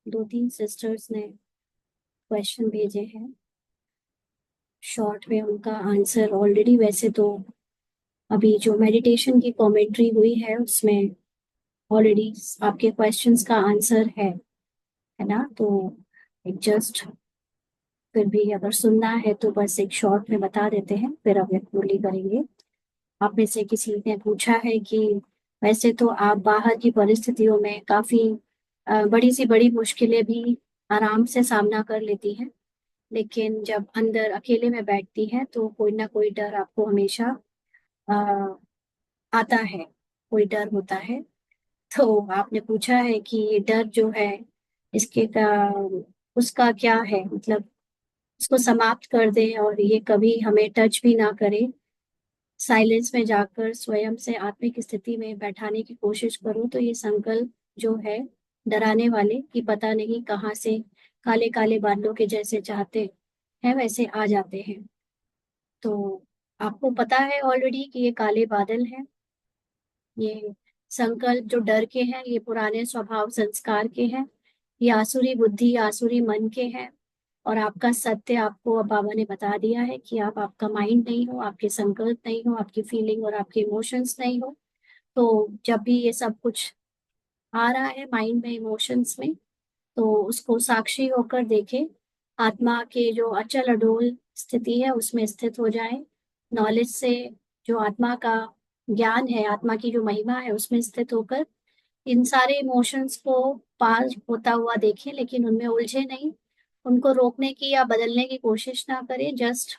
दो तीन सिस्टर्स ने क्वेश्चन भेजे हैं। शॉर्ट में उनका आंसर ऑलरेडी, वैसे तो अभी जो मेडिटेशन की कमेंट्री हुई है उसमें ऑलरेडी आपके क्वेश्चंस का आंसर है ना। तो एक जस्ट फिर भी अगर सुनना है तो बस एक शॉर्ट में बता देते हैं, फिर अब फुल्ली करेंगे। आप में से किसी ने पूछा है कि वैसे तो आप बाहर की परिस्थितियों में काफी बड़ी सी बड़ी मुश्किलें भी आराम से सामना कर लेती हैं, लेकिन जब अंदर अकेले में बैठती हैं तो कोई ना कोई डर आपको हमेशा अ, आता है, कोई डर होता है। तो आपने पूछा है कि ये डर जो है इसके का उसका क्या है, मतलब इसको समाप्त कर दें और ये कभी हमें टच भी ना करे। साइलेंस में जाकर स्वयं से आत्मिक स्थिति में बैठाने की कोशिश करूं तो ये संकल्प जो है डराने वाले कि पता नहीं कहाँ से काले काले बादलों के जैसे चाहते हैं वैसे आ जाते हैं। तो आपको पता है ऑलरेडी कि ये काले बादल हैं। ये संकल्प जो डर के हैं ये पुराने स्वभाव संस्कार के हैं। ये आसुरी बुद्धि आसुरी मन के हैं। और आपका सत्य आपको अब बाबा ने बता दिया है कि आप आपका माइंड नहीं हो, आपके संकल्प नहीं हो, आपकी फीलिंग और आपके इमोशंस नहीं हो। तो जब भी ये सब कुछ आ रहा है माइंड में, इमोशंस में, तो उसको साक्षी होकर देखे। आत्मा के जो अचल अडोल स्थिति है उसमें स्थित हो जाए। नॉलेज से जो आत्मा का ज्ञान है, आत्मा की जो महिमा है उसमें स्थित होकर इन सारे इमोशंस को पार होता हुआ देखें, लेकिन उनमें उलझे नहीं। उनको रोकने की या बदलने की कोशिश ना करें। जस्ट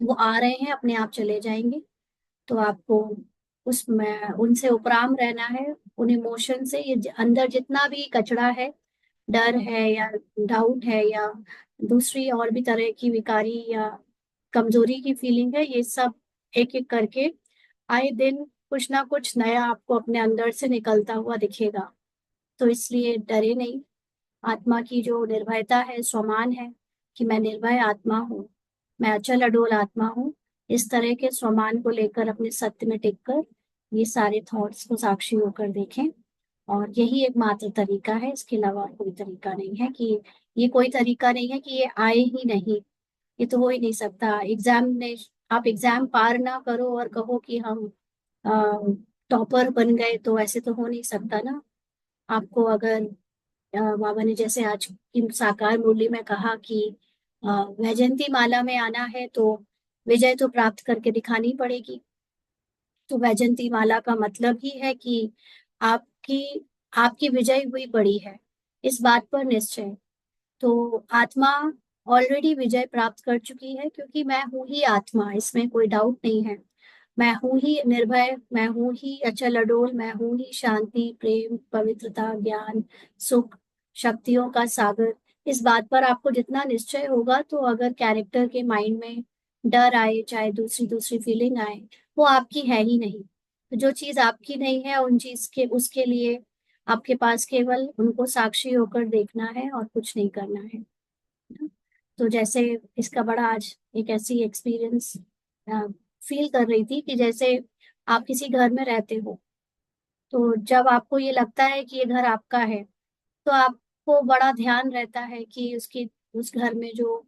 वो आ रहे हैं, अपने आप चले जाएंगे। तो आपको उसमें उनसे उपराम रहना है, उन इमोशन से। ये अंदर जितना भी कचरा है, डर है या डाउट है या दूसरी और भी तरह की विकारी या कमजोरी की फीलिंग है, ये सब एक एक करके आए दिन कुछ ना कुछ नया आपको अपने अंदर से निकलता हुआ दिखेगा। तो इसलिए डरे नहीं। आत्मा की जो निर्भयता है, स्वमान है कि मैं निर्भय आत्मा हूँ, मैं अचल अडोल आत्मा हूँ। इस तरह के स्वमान को लेकर अपने सत्य में टिककर ये सारे थॉट्स को साक्षी होकर देखें। और यही एक मात्र तरीका है, इसके अलावा कोई तरीका नहीं है। कि ये कोई तरीका नहीं है कि ये आए ही नहीं, ये तो हो ही नहीं सकता। एग्जाम ने आप एग्जाम पार ना करो और कहो कि हम टॉपर बन गए, तो ऐसे तो हो नहीं सकता ना। आपको अगर बाबा ने जैसे आज की साकार मुरली में कहा कि वैजयंती माला में आना है तो विजय तो प्राप्त करके दिखानी पड़ेगी। तो वैजयंती माला का मतलब ही है कि आपकी आपकी विजय हुई पड़ी है, इस बात पर निश्चय। तो आत्मा ऑलरेडी विजय प्राप्त कर चुकी है, क्योंकि मैं हूं ही आत्मा, इसमें कोई डाउट नहीं है। मैं हूं ही निर्भय, मैं हूं ही अचल अडोल, मैं हूं ही शांति प्रेम पवित्रता ज्ञान सुख शक्तियों का सागर। इस बात पर आपको जितना निश्चय होगा, तो अगर कैरेक्टर के माइंड में डर आए, चाहे दूसरी दूसरी फीलिंग आए, वो आपकी है ही नहीं। तो जो चीज आपकी नहीं है उन चीज के उसके लिए आपके पास केवल उनको साक्षी होकर देखना है और कुछ नहीं करना है। तो जैसे इसका बड़ा आज एक ऐसी एक्सपीरियंस फील कर रही थी कि जैसे आप किसी घर में रहते हो, तो जब आपको ये लगता है कि ये घर आपका है, तो आपको बड़ा ध्यान रहता है कि उसकी उस घर में जो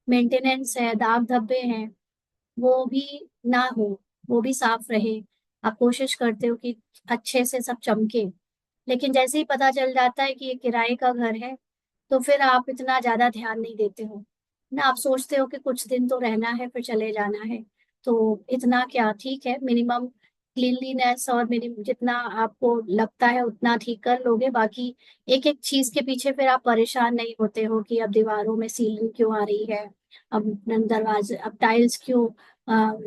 मेंटेनेंस है, दाग धब्बे हैं, वो भी ना हो, वो भी साफ रहे। आप कोशिश करते हो कि अच्छे से सब चमके। लेकिन जैसे ही पता चल जाता है कि ये किराए का घर है, तो फिर आप इतना ज्यादा ध्यान नहीं देते हो ना। आप सोचते हो कि कुछ दिन तो रहना है फिर चले जाना है, तो इतना क्या, ठीक है, मिनिमम क्लीनलीनेस और मिनिमम जितना आपको लगता है उतना ठीक कर लोगे। बाकी एक एक चीज के पीछे फिर आप परेशान नहीं होते हो कि अब दीवारों में सीलिंग क्यों आ रही है, अब दरवाजे, अब टाइल्स क्यों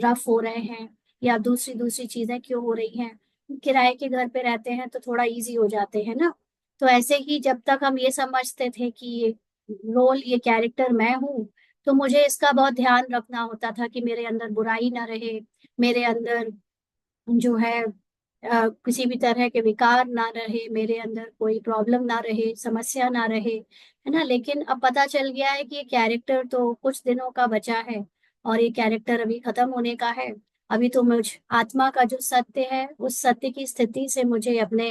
रफ हो रहे हैं, या दूसरी दूसरी चीजें क्यों हो रही हैं। किराए के घर पे रहते हैं तो थोड़ा इजी हो जाते हैं ना। तो ऐसे ही जब तक हम ये समझते थे कि ये रोल, ये कैरेक्टर मैं हूँ, तो मुझे इसका बहुत ध्यान रखना होता था कि मेरे अंदर बुराई ना रहे, मेरे अंदर जो है किसी भी तरह के विकार ना रहे, मेरे अंदर कोई प्रॉब्लम ना रहे, समस्या ना रहे, है ना। लेकिन अब पता चल गया है कि ये कैरेक्टर तो कुछ दिनों का बचा है और ये कैरेक्टर अभी खत्म होने का है। अभी तो मुझ आत्मा का जो सत्य है, उस सत्य की स्थिति से मुझे अपने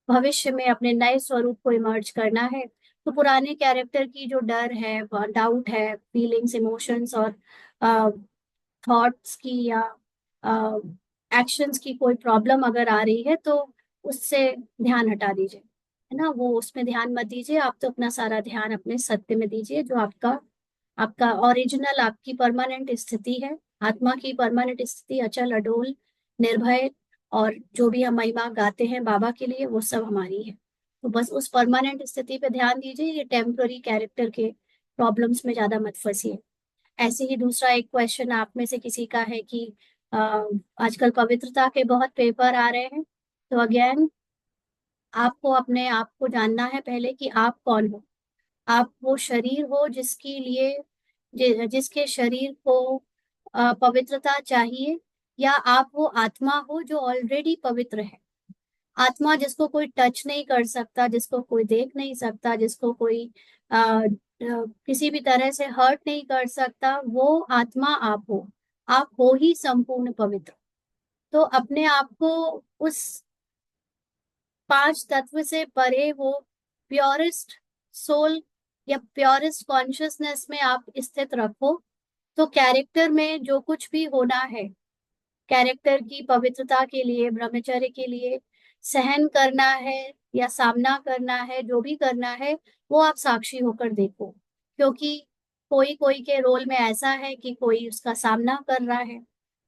भविष्य में अपने नए स्वरूप को इमर्ज करना है, तो पुराने कैरेक्टर की जो डर है, डाउट है, फीलिंग्स, इमोशंस और थॉट्स की या एक्शंस की कोई प्रॉब्लम अगर आ रही है, तो उससे ध्यान हटा दीजिए, है ना। वो उसमें ध्यान मत दीजिए, आप तो अपना सारा ध्यान अपने सत्य में दीजिए, जो आपका आपका ओरिजिनल, आपकी परमानेंट स्थिति है, आत्मा की परमानेंट स्थिति, अचल, अडोल, निर्भय, और जो भी हम महिमा गाते हैं बाबा के लिए, वो सब हमारी है। तो बस उस परमानेंट स्थिति पे ध्यान दीजिए, ये टेम्पररी कैरेक्टर के प्रॉब्लम्स में ज्यादा मत फंसिए। ऐसे ही दूसरा एक क्वेश्चन आप में से किसी का है कि अ, आजकल पवित्रता के बहुत पेपर आ रहे हैं, तो अगेन आपको अपने आप को जानना है पहले कि आप कौन हो। आप वो शरीर हो जिसके लिए जिसके शरीर को पवित्रता चाहिए, या आप वो आत्मा हो जो ऑलरेडी पवित्र है। आत्मा जिसको कोई टच नहीं कर सकता, जिसको कोई देख नहीं सकता, जिसको कोई किसी भी तरह से हर्ट नहीं कर सकता, वो आत्मा आप हो। आप हो ही संपूर्ण पवित्र। तो अपने आप को उस पांच तत्व से परे, वो प्योरेस्ट सोल या प्योरेस्ट कॉन्शियसनेस में आप स्थित रखो। तो कैरेक्टर में जो कुछ भी होना है, कैरेक्टर की पवित्रता के लिए, ब्रह्मचर्य के लिए सहन करना है या सामना करना है, जो भी करना है, वो आप साक्षी होकर देखो। क्योंकि कोई कोई के रोल में ऐसा है कि कोई उसका सामना कर रहा है,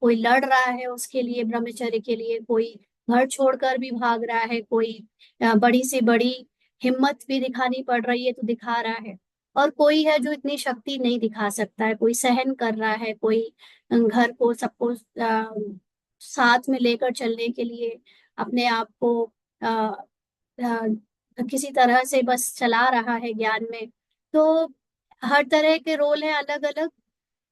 कोई लड़ रहा है उसके लिए, ब्रह्मचर्य के लिए, कोई घर छोड़कर भी भाग रहा है, कोई बड़ी से बड़ी हिम्मत भी दिखानी पड़ रही है तो दिखा रहा है, और कोई है जो इतनी शक्ति नहीं दिखा सकता है, कोई सहन कर रहा है, कोई घर को सबको साथ में लेकर चलने के लिए अपने आप को अ, किसी तरह से बस चला रहा है ज्ञान में। तो हर तरह के रोल है अलग अलग।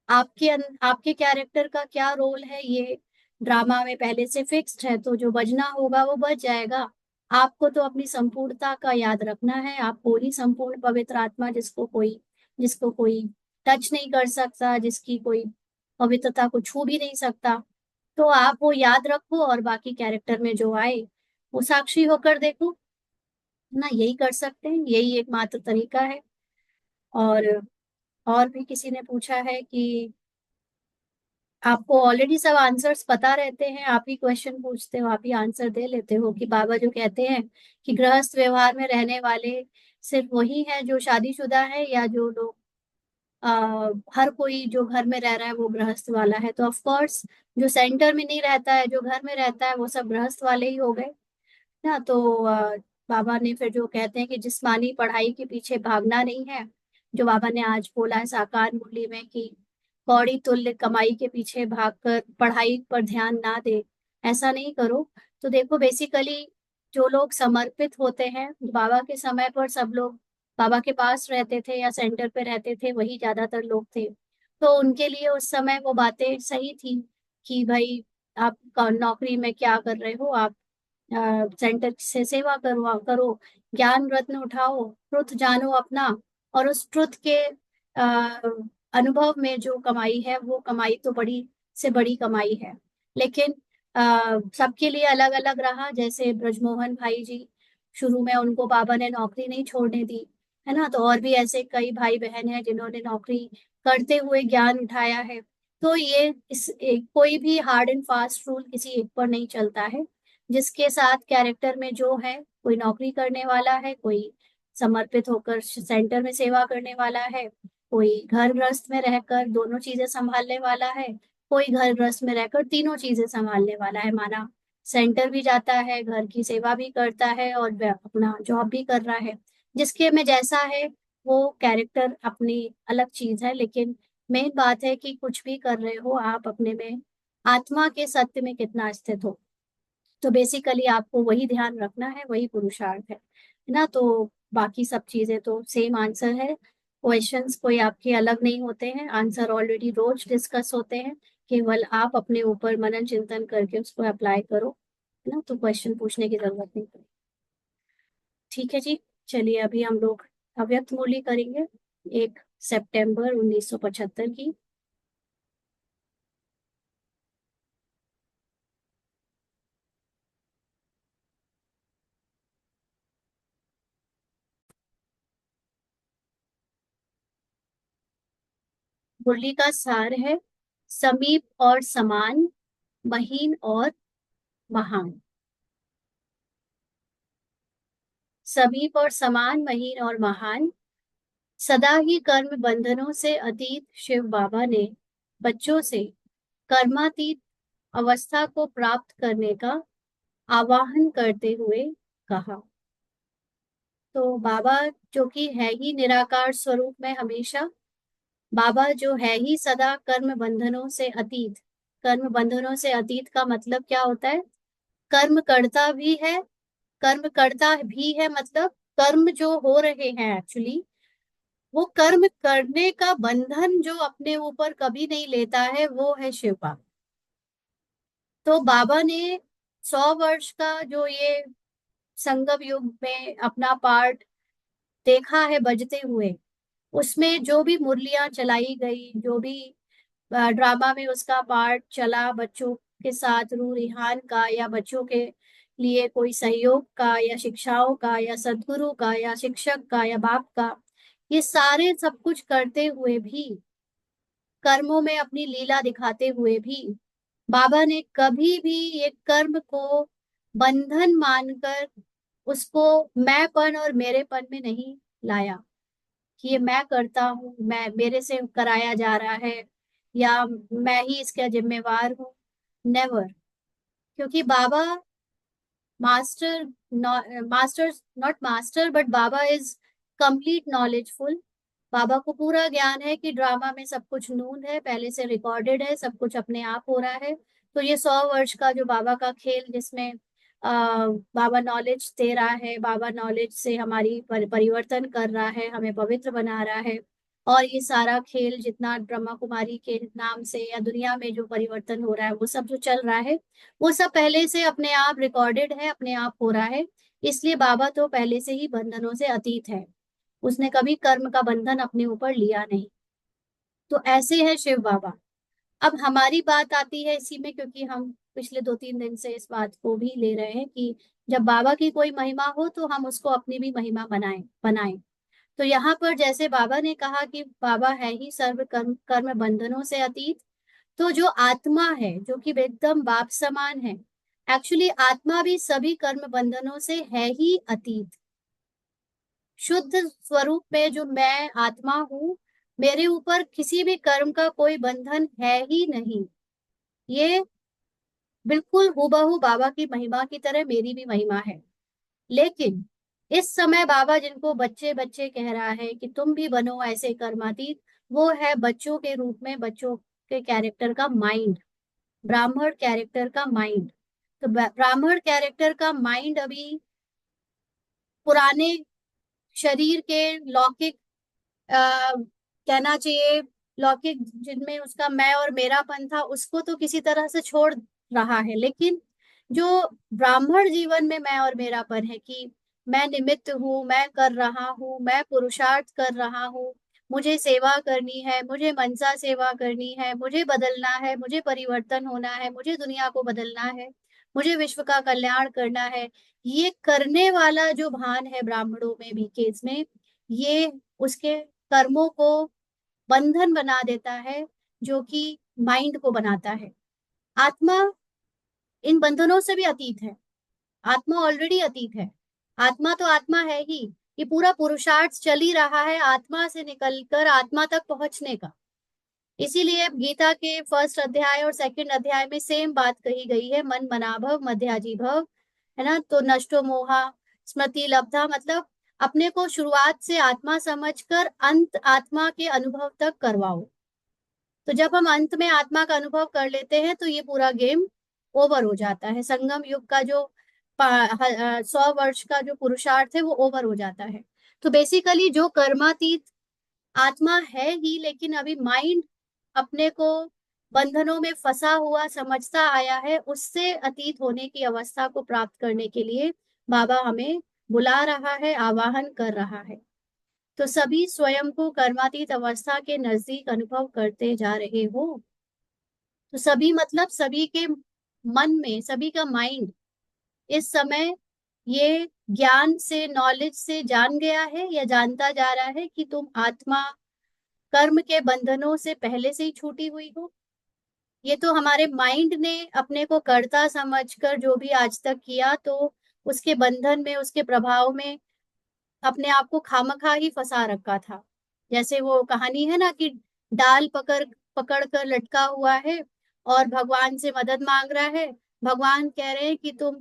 आपके कैरेक्टर का क्या रोल है, ये ड्रामा में पहले से फिक्स्ड है, तो जो बजना होगा वो बच जाएगा। आपको तो अपनी संपूर्णता का याद रखना है। आप पूरी संपूर्ण पवित्र आत्मा, जिसको कोई टच नहीं कर सकता, जिसकी कोई पवित्रता को छू भी नहीं सकता। तो आप वो याद रखो, और बाकी कैरेक्टर में जो आए वो साक्षी होकर देखो, है ना। यही कर सकते हैं, यही एकमात्र तरीका है। और और भी किसी ने पूछा है कि आपको ऑलरेडी सब आंसर्स पता रहते हैं, आप ही क्वेश्चन पूछते हो, आप ही आंसर दे लेते हो, कि बाबा जो कहते हैं कि गृहस्थ व्यवहार में रहने वाले सिर्फ वही है जो शादीशुदा है, या जो लोग हर कोई जो घर में रह रहा है वो गृहस्थ वाला है। तो ऑफ कोर्स जो सेंटर में नहीं रहता है, जो घर में रहता है, वो सब गृहस्थ वाले ही हो गए ना। तो बाबा ने फिर जो कहते हैं कि जिस्मानी पढ़ाई के पीछे भागना नहीं है, जो बाबा ने आज बोला है साकार मुरली में कि कौड़ी तुल्य कमाई के पीछे भागकर पढ़ाई पर ध्यान ना दे, ऐसा नहीं करो। तो देखो, बेसिकली जो लोग समर्पित होते हैं, बाबा के समय पर सब लोग बाबा के पास रहते थे या सेंटर पे रहते थे, वही ज्यादातर लोग थे। तो उनके लिए उस समय वो बातें सही थी कि भाई, आप नौकरी में क्या कर रहे हो, आप सेंटर से सेवा करो, ज्ञान रत्न उठाओ, ट्रुथ जानो अपना, और उस ट्रुथ के अनुभव में जो कमाई है, वो कमाई तो बड़ी से बड़ी कमाई है। लेकिन सबके लिए अलग अलग रहा। जैसे ब्रजमोहन भाई जी, शुरू में उनको बाबा ने नौकरी नहीं छोड़ने दी, है ना। तो और भी ऐसे कई भाई बहन हैं जिन्होंने नौकरी करते हुए ज्ञान उठाया है। तो ये कोई भी हार्ड एंड फास्ट रूल किसी एक पर नहीं चलता है। जिसके साथ कैरेक्टर में जो है, कोई नौकरी करने वाला है, कोई समर्पित होकर सेंटर में सेवा करने वाला है, कोई घर गृहस्थ में रहकर दोनों चीजें संभालने वाला है, कोई घर गृहस्थ में रहकर तीनों चीजें संभालने वाला है, माना सेंटर भी जाता है, घर की सेवा भी करता है, और अपना जॉब भी कर रहा है। जिसके में जैसा है, वो कैरेक्टर अपनी अलग चीज है। लेकिन मेन बात है कि कुछ भी कर रहे हो, आप अपने में आत्मा के सत्य में कितना स्थित हो। तो बेसिकली आपको वही ध्यान रखना है, वही पुरुषार्थ है ना। तो बाकी सब चीजें तो सेम आंसर है। क्वेश्चंस कोई आपके अलग नहीं होते हैं, आंसर ऑलरेडी रोज डिस्कस होते हैं। केवल आप अपने ऊपर मनन चिंतन करके उसको अप्लाई करो, है ना। तो क्वेश्चन पूछने की जरूरत नहीं पड़ेगी। ठीक है जी। चलिए, अभी हम लोग अव्यक्त मूल्य करेंगे, 1 सितंबर 1975 की। मुरली का सार है समीप और समान, महीन और महान। समीप और समान, महीन और महान, सदा ही कर्म बंधनों से अतीत शिव बाबा ने बच्चों से कर्मातीत अवस्था को प्राप्त करने का आवाहन करते हुए कहा। तो बाबा जो कि है ही निराकार स्वरूप में हमेशा, बाबा जो है ही सदा कर्म बंधनों से अतीत। कर्म बंधनों से अतीत का मतलब क्या होता है? कर्म करता भी है, कर्म करता भी है मतलब कर्म जो हो रहे हैं एक्चुअली, वो कर्म करने का बंधन जो अपने ऊपर कभी नहीं लेता है वो है शिव बाबा। तो बाबा ने 100 वर्ष का जो ये संगम युग में अपना पार्ट देखा है बजते हुए, उसमें जो भी मुरलियां चलाई गई, जो भी ड्रामा में उसका पार्ट चला बच्चों के साथ, रूह रिहान का या बच्चों के लिए कोई सहयोग का या शिक्षाओं का या सदगुरु का या शिक्षक का या बाप का, ये सारे सब कुछ करते हुए भी, कर्मों में अपनी लीला दिखाते हुए भी, बाबा ने कभी भी ये कर्म को बंधन मानकर उसको मैंपन और मेरेपन में नहीं लाया कि ये मैं करता हूँ, मैं मेरे से कराया जा रहा है या मैं ही इसका जिम्मेवार हूँ। नेवर। क्योंकि Baba master, master, not master but Baba is complete knowledgeful. Baba को पूरा ज्ञान है कि ड्रामा में सब कुछ नून है, पहले से रिकॉर्डेड है, सब कुछ अपने आप हो रहा है। तो ये 100 वर्ष का जो बाबा का खेल, जिसमें बाबा नॉलेज दे रहा है, बाबा नॉलेज से हमारी परिवर्तन कर रहा है, हमें पवित्र बना रहा है, और ये सारा खेल जितना ब्रह्मा कुमारी के नाम से या दुनिया में जो परिवर्तन हो रहा है, वो सब जो चल रहा है, वो सब पहले से अपने आप रिकॉर्डेड है, अपने आप हो रहा है। इसलिए बाबा तो पहले से ही बंधनों से अतीत है, उसने कभी कर्म का बंधन अपने ऊपर लिया नहीं। तो ऐसे है शिव बाबा। अब हमारी बात आती है इसी में, क्योंकि हम पिछले 2-3 दिन से इस बात को भी ले रहे हैं कि जब बाबा की कोई महिमा हो तो हम उसको अपनी भी महिमा बनाएं बनाएं। तो यहाँ पर जैसे बाबा ने कहा कि बाबा है ही सर्व कर्म कर्म बंधनों से अतीत, तो जो आत्मा है जो कि एकदम बाप समान है, एक्चुअली आत्मा भी सभी कर्म बंधनों से है ही अतीत। शुद्ध स्वरूप में जो मैं आत्मा हूँ, मेरे ऊपर किसी भी कर्म का कोई बंधन है ही नहीं। ये बिल्कुल हूबहू बाबा की महिमा की तरह मेरी भी महिमा है। लेकिन इस समय बाबा जिनको बच्चे बच्चे कह रहा है कि तुम भी बनो ऐसे कर्मातीत, वो है बच्चों के रूप में, बच्चों के कैरेक्टर का माइंड, ब्राह्मण कैरेक्टर का माइंड। तो ब्राह्मण कैरेक्टर का माइंड अभी पुराने शरीर के लौकिक, कहना चाहिए लौकिक, जिनमें उसका मैं और मेरापन था, उसको तो किसी तरह से छोड़ रहा है। लेकिन जो ब्राह्मण जीवन में मैं और मेरापन है कि मैं निमित्त हूँ, मैं कर रहा हूँ, मैं पुरुषार्थ कर रहा हूँ, मुझे सेवा करनी है, मुझे मनसा सेवा करनी है, मुझे बदलना है, मुझे परिवर्तन होना है, मुझे दुनिया को बदलना है, मुझे विश्व का कल्याण करना है, ये करने वाला जो भान है ब्राह्मणों में भी केस में, ये उसके कर्मों को बंधन बना देता है, जो कि माइंड को बनाता है। आत्मा इन बंधनों से भी अतीत है, आत्मा ऑलरेडी अतीत है। आत्मा तो आत्मा है ही। ये पूरा पुरुषार्थ चल ही रहा है आत्मा से निकलकर आत्मा तक पहुंचने का। इसीलिए गीता के फर्स्ट अध्याय और सेकंड अध्याय में सेम बात कही गई है, मन मनाभव मध्याजी भव, है ना। तो नष्टो मोहा स्मृति लब्धा, मतलब अपने को शुरुआत से आत्मा समझकर अंत आत्मा के अनुभव तक करवाओ। तो जब हम अंत में आत्मा का अनुभव कर लेते हैं तो ये पूरा गेम ओवर हो जाता है। संगम युग का जो 100 वर्ष का जो पुरुषार्थ है वो ओवर हो जाता है। तो बेसिकली जो कर्मातीत आत्मा है ही, लेकिन अभी माइंड अपने को बंधनों में फंसा हुआ समझता आया है, उससे अतीत होने की अवस्था को प्राप्त करने के लिए बाबा हमें बुला रहा है, आवाहन कर रहा है। तो सभी स्वयं को कर्मातीत अवस्था के नजदीक अनुभव करते जा रहे हो। तो सभी मतलब सभी के मन में, सभी का माइंड इस समय ये ज्ञान से, नॉलेज से जान गया है या जानता जा रहा है कि तुम आत्मा कर्म के बंधनों से पहले से ही छूटी हुई हो। ये तो हमारे माइंड ने अपने को कर्ता समझकर जो भी आज तक किया, तो उसके बंधन में, उसके प्रभाव में अपने आप को खामखा ही फंसा रखा था। जैसे वो कहानी है ना कि डाल पकड़ पकड़ कर लटका हुआ है और भगवान से मदद मांग रहा है। भगवान कह रहे हैं कि तुम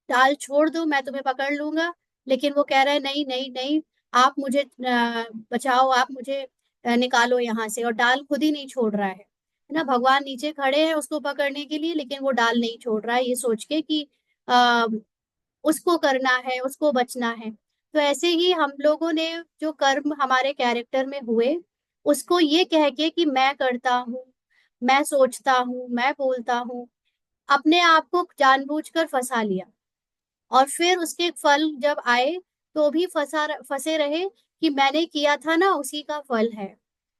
डाल छोड़ दो, मैं तुम्हें पकड़ लूंगा। लेकिन वो कह रहा है नहीं नहीं नहीं, आप मुझे बचाओ, आप मुझे निकालो यहाँ से। और डाल खुद ही नहीं छोड़ रहा है ना। भगवान नीचे खड़े हैं उसको पकड़ने के लिए, लेकिन वो डाल नहीं छोड़ रहा है, ये सोच के कि उसको करना है, उसको बचना है। तो ऐसे ही हम लोगों ने जो कर्म हमारे कैरेक्टर में हुए, उसको ये कह के कि मैं करता हूँ, मैं सोचता हूँ, मैं बोलता हूँ, अपने आप को जानबूझकर फंसा लिया। और फिर उसके फल जब आए तो भी फंसे रहे कि मैंने किया था ना उसी का फल है,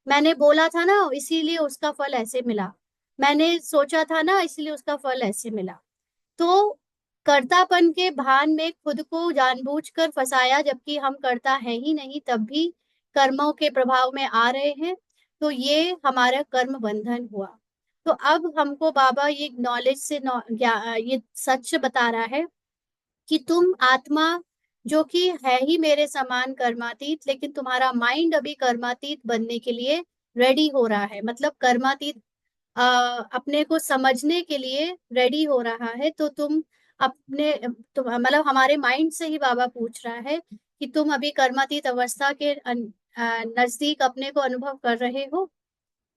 मैंने बोला था ना इसीलिए उसका फल ऐसे मिला, मैंने सोचा था ना इसलिए उसका फल ऐसे मिला। तो कर्तापन के भान में खुद को जानबूझकर फंसाया, जबकि हम करता है ही नहीं, तब भी कर्मों के प्रभाव में आ रहे हैं। तो ये हमारा कर्म बंधन हुआ। तो अब हमको बाबा ये नॉलेज से ये सच बता रहा है कि तुम आत्मा जो कि है ही मेरे समान कर्मातीत, लेकिन तुम्हारा माइंड अभी कर्मातीत बनने के लिए रेडी हो रहा है। मतलब कर्मातीत अपने को समझने के लिए रेडी हो रहा है। तो तुम अपने मतलब हमारे माइंड से ही बाबा पूछ रहा है कि तुम अभी कर्मातीत अवस्था के नजदीक अपने को अनुभव कर रहे हो।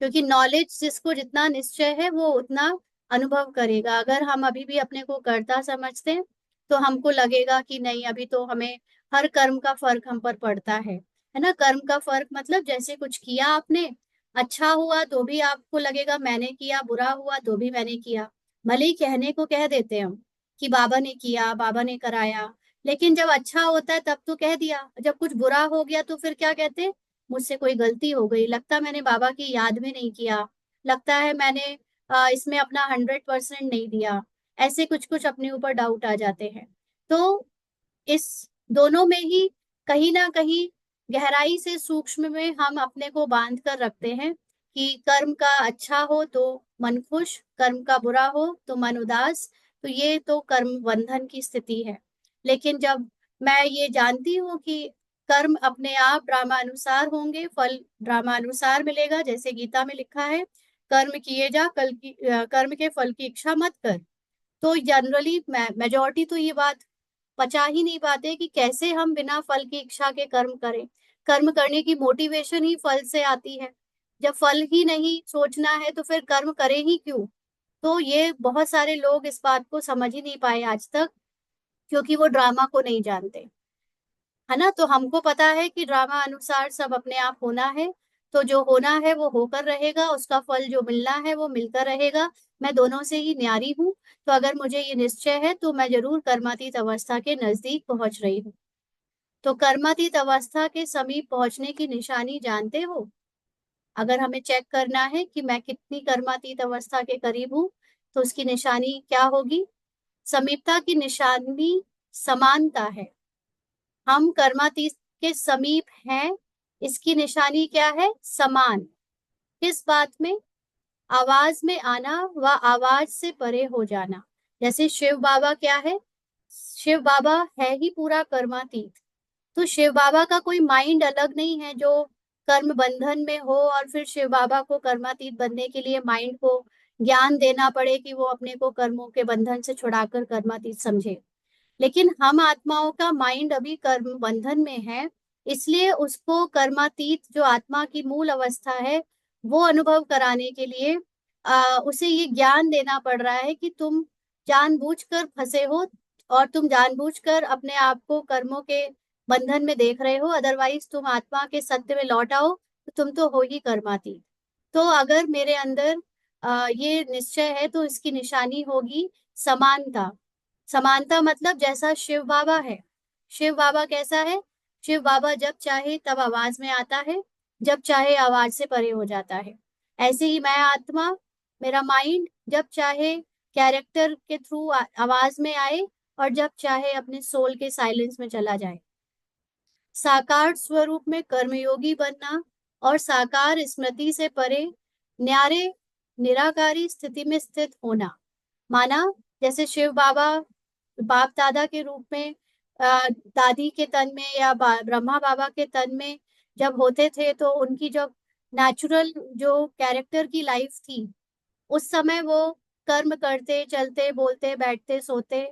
क्योंकि नॉलेज जिसको जितना निश्चय है वो उतना अनुभव करेगा। अगर हम अभी भी अपने को कर्ता समझते हैं तो हमको लगेगा कि नहीं, अभी तो हमें हर कर्म का फर्क हम पर पड़ता है ना। कर्म का फर्क मतलब जैसे कुछ किया आपने, अच्छा हुआ तो भी आपको लगेगा मैंने किया, बुरा हुआ तो भी मैंने किया। भले ही कहने को कह देते हैं हम कि बाबा ने किया, बाबा ने कराया, लेकिन जब अच्छा होता है तब तो कह दिया, जब कुछ बुरा हो गया तो फिर क्या कहते, मुझसे कोई गलती हो गई, लगता मैंने बाबा की याद में नहीं किया, लगता है मैंने इसमें अपना 100% नहीं दिया। ऐसे कुछ कुछ अपने ऊपर डाउट आ जाते हैं। तो इस दोनों में ही कहीं ना कहीं गहराई से सूक्ष्म में हम अपने को बांध कर रखते हैं कि कर्म का अच्छा हो तो मन खुश, कर्म का बुरा हो तो मन उदास। तो ये तो कर्म बंधन की स्थिति है। लेकिन जब मैं ये जानती हूँ कि कर्म अपने आप ड्रामानुसार होंगे, फल ड्रामानुसार मिलेगा, जैसे गीता में लिखा है कर्म किए जा, कर्म के फल की इच्छा मत कर। तो जनरली मेजोरिटी तो ये बात पचा ही नहीं पाते कि कैसे हम बिना फल की इच्छा के कर्म करें। कर्म करने की मोटिवेशन ही फल से आती है। जब फल ही नहीं सोचना है तो फिर कर्म करें ही क्यों। तो ये बहुत सारे लोग इस बात को समझ ही नहीं पाए आज तक, क्योंकि वो ड्रामा को नहीं जानते, है ना। तो हमको पता है कि ड्रामा अनुसार सब अपने आप होना है। तो जो होना है वो होकर रहेगा, उसका फल जो मिलना है वो मिलकर रहेगा। मैं दोनों से ही न्यारी हूँ। तो अगर मुझे ये निश्चय है तो मैं जरूर कर्मातीत अवस्था के नजदीक पहुंच रही हूँ। तो कर्मातीत अवस्था के समीप पहुंचने की निशानी जानते हो? अगर हमें चेक करना है कि मैं कितनी कर्मातीत अवस्था के करीब हूँ, तो उसकी निशानी क्या होगी? समीपता की निशानी समानता है। हम कर्मातीत के समीप हैं, इसकी निशानी क्या है? समान। किस बात में? आवाज में आना व आवाज से परे हो जाना। जैसे शिव बाबा क्या है? शिव बाबा है ही पूरा कर्मातीत। तो शिव बाबा का कोई माइंड अलग नहीं है जो कर्म बंधन में हो और फिर शिव बाबा को कर्मातीत बनने के लिए माइंड को ज्ञान देना पड़े कि वो अपने को कर्मों के बंधन से छुड़ाकर कर्मातीत समझे। लेकिन हम आत्माओं का माइंड अभी कर्म बंधन में है, इसलिए उसको कर्मातीत जो आत्मा की मूल अवस्था है वो अनुभव कराने के लिए उसे ये ज्ञान देना पड़ रहा है कि तुम जानबूझकर फंसे हो और तुम जानबूझकर अपने आप को कर्मों के बंधन में देख रहे हो। अदरवाइज तुम आत्मा के सत्य में लौट आओ तो तुम तो हो ही कर्मातीत। तो अगर मेरे अंदर ये निश्चय है तो इसकी निशानी होगी समानता। समानता मतलब जैसा शिव बाबा है। शिव बाबा कैसा है? शिव बाबा जब चाहे तब आवाज में आता है, जब चाहे आवाज से परे हो जाता है। ऐसे ही मैं आत्मा, मेरा माइंड जब चाहे कैरेक्टर के थ्रू आवाज में आए और जब चाहे अपने सोल के साइलेंस में चला जाए। साकार स्वरूप में कर्मयोगी बनना और साकार स्मृति से परे न्यारे निराकारी स्थिति में स्थित होना। माना जैसे शिव बाबा बाप दादा के रूप में दादी के तन में या ब्रह्मा बाबा के तन में जब होते थे, तो उनकी जो नेचुरल जो कैरेक्टर की लाइफ थी, उस समय वो कर्म करते चलते बोलते बैठते सोते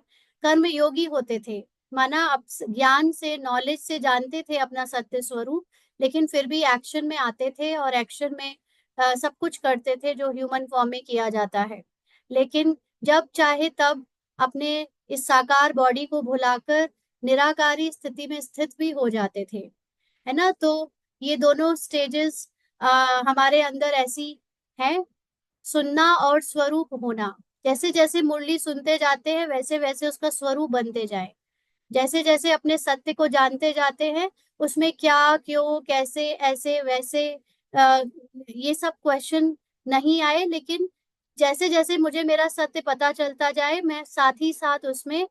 कर्म योगी होते थे। माना अब ज्ञान से नॉलेज से जानते थे अपना सत्य स्वरूप, लेकिन फिर भी एक्शन में आते थे और एक्शन में सब कुछ करते थे जो ह्यूमन फॉर्म में किया जाता है। लेकिन जब चाहे तब अपने इस साकार बॉडी को भुलाकर निराकारी स्थिति में स्थित भी हो जाते थे, है ना। तो ये दोनों स्टेजेस हमारे अंदर ऐसी हैं। सुनना और स्वरूप होना, जैसे जैसे मुरली सुनते जाते हैं वैसे वैसे उसका स्वरूप बनते जाए। जैसे जैसे अपने सत्य को जानते जाते हैं, उसमें क्या क्यों कैसे ऐसे वैसे आ, ये सब क्वेश्चन नहीं आए, लेकिन जैसे जैसे मुझे मेरा सत्य पता चलता जाए, मैं साथ ही साथ उसमें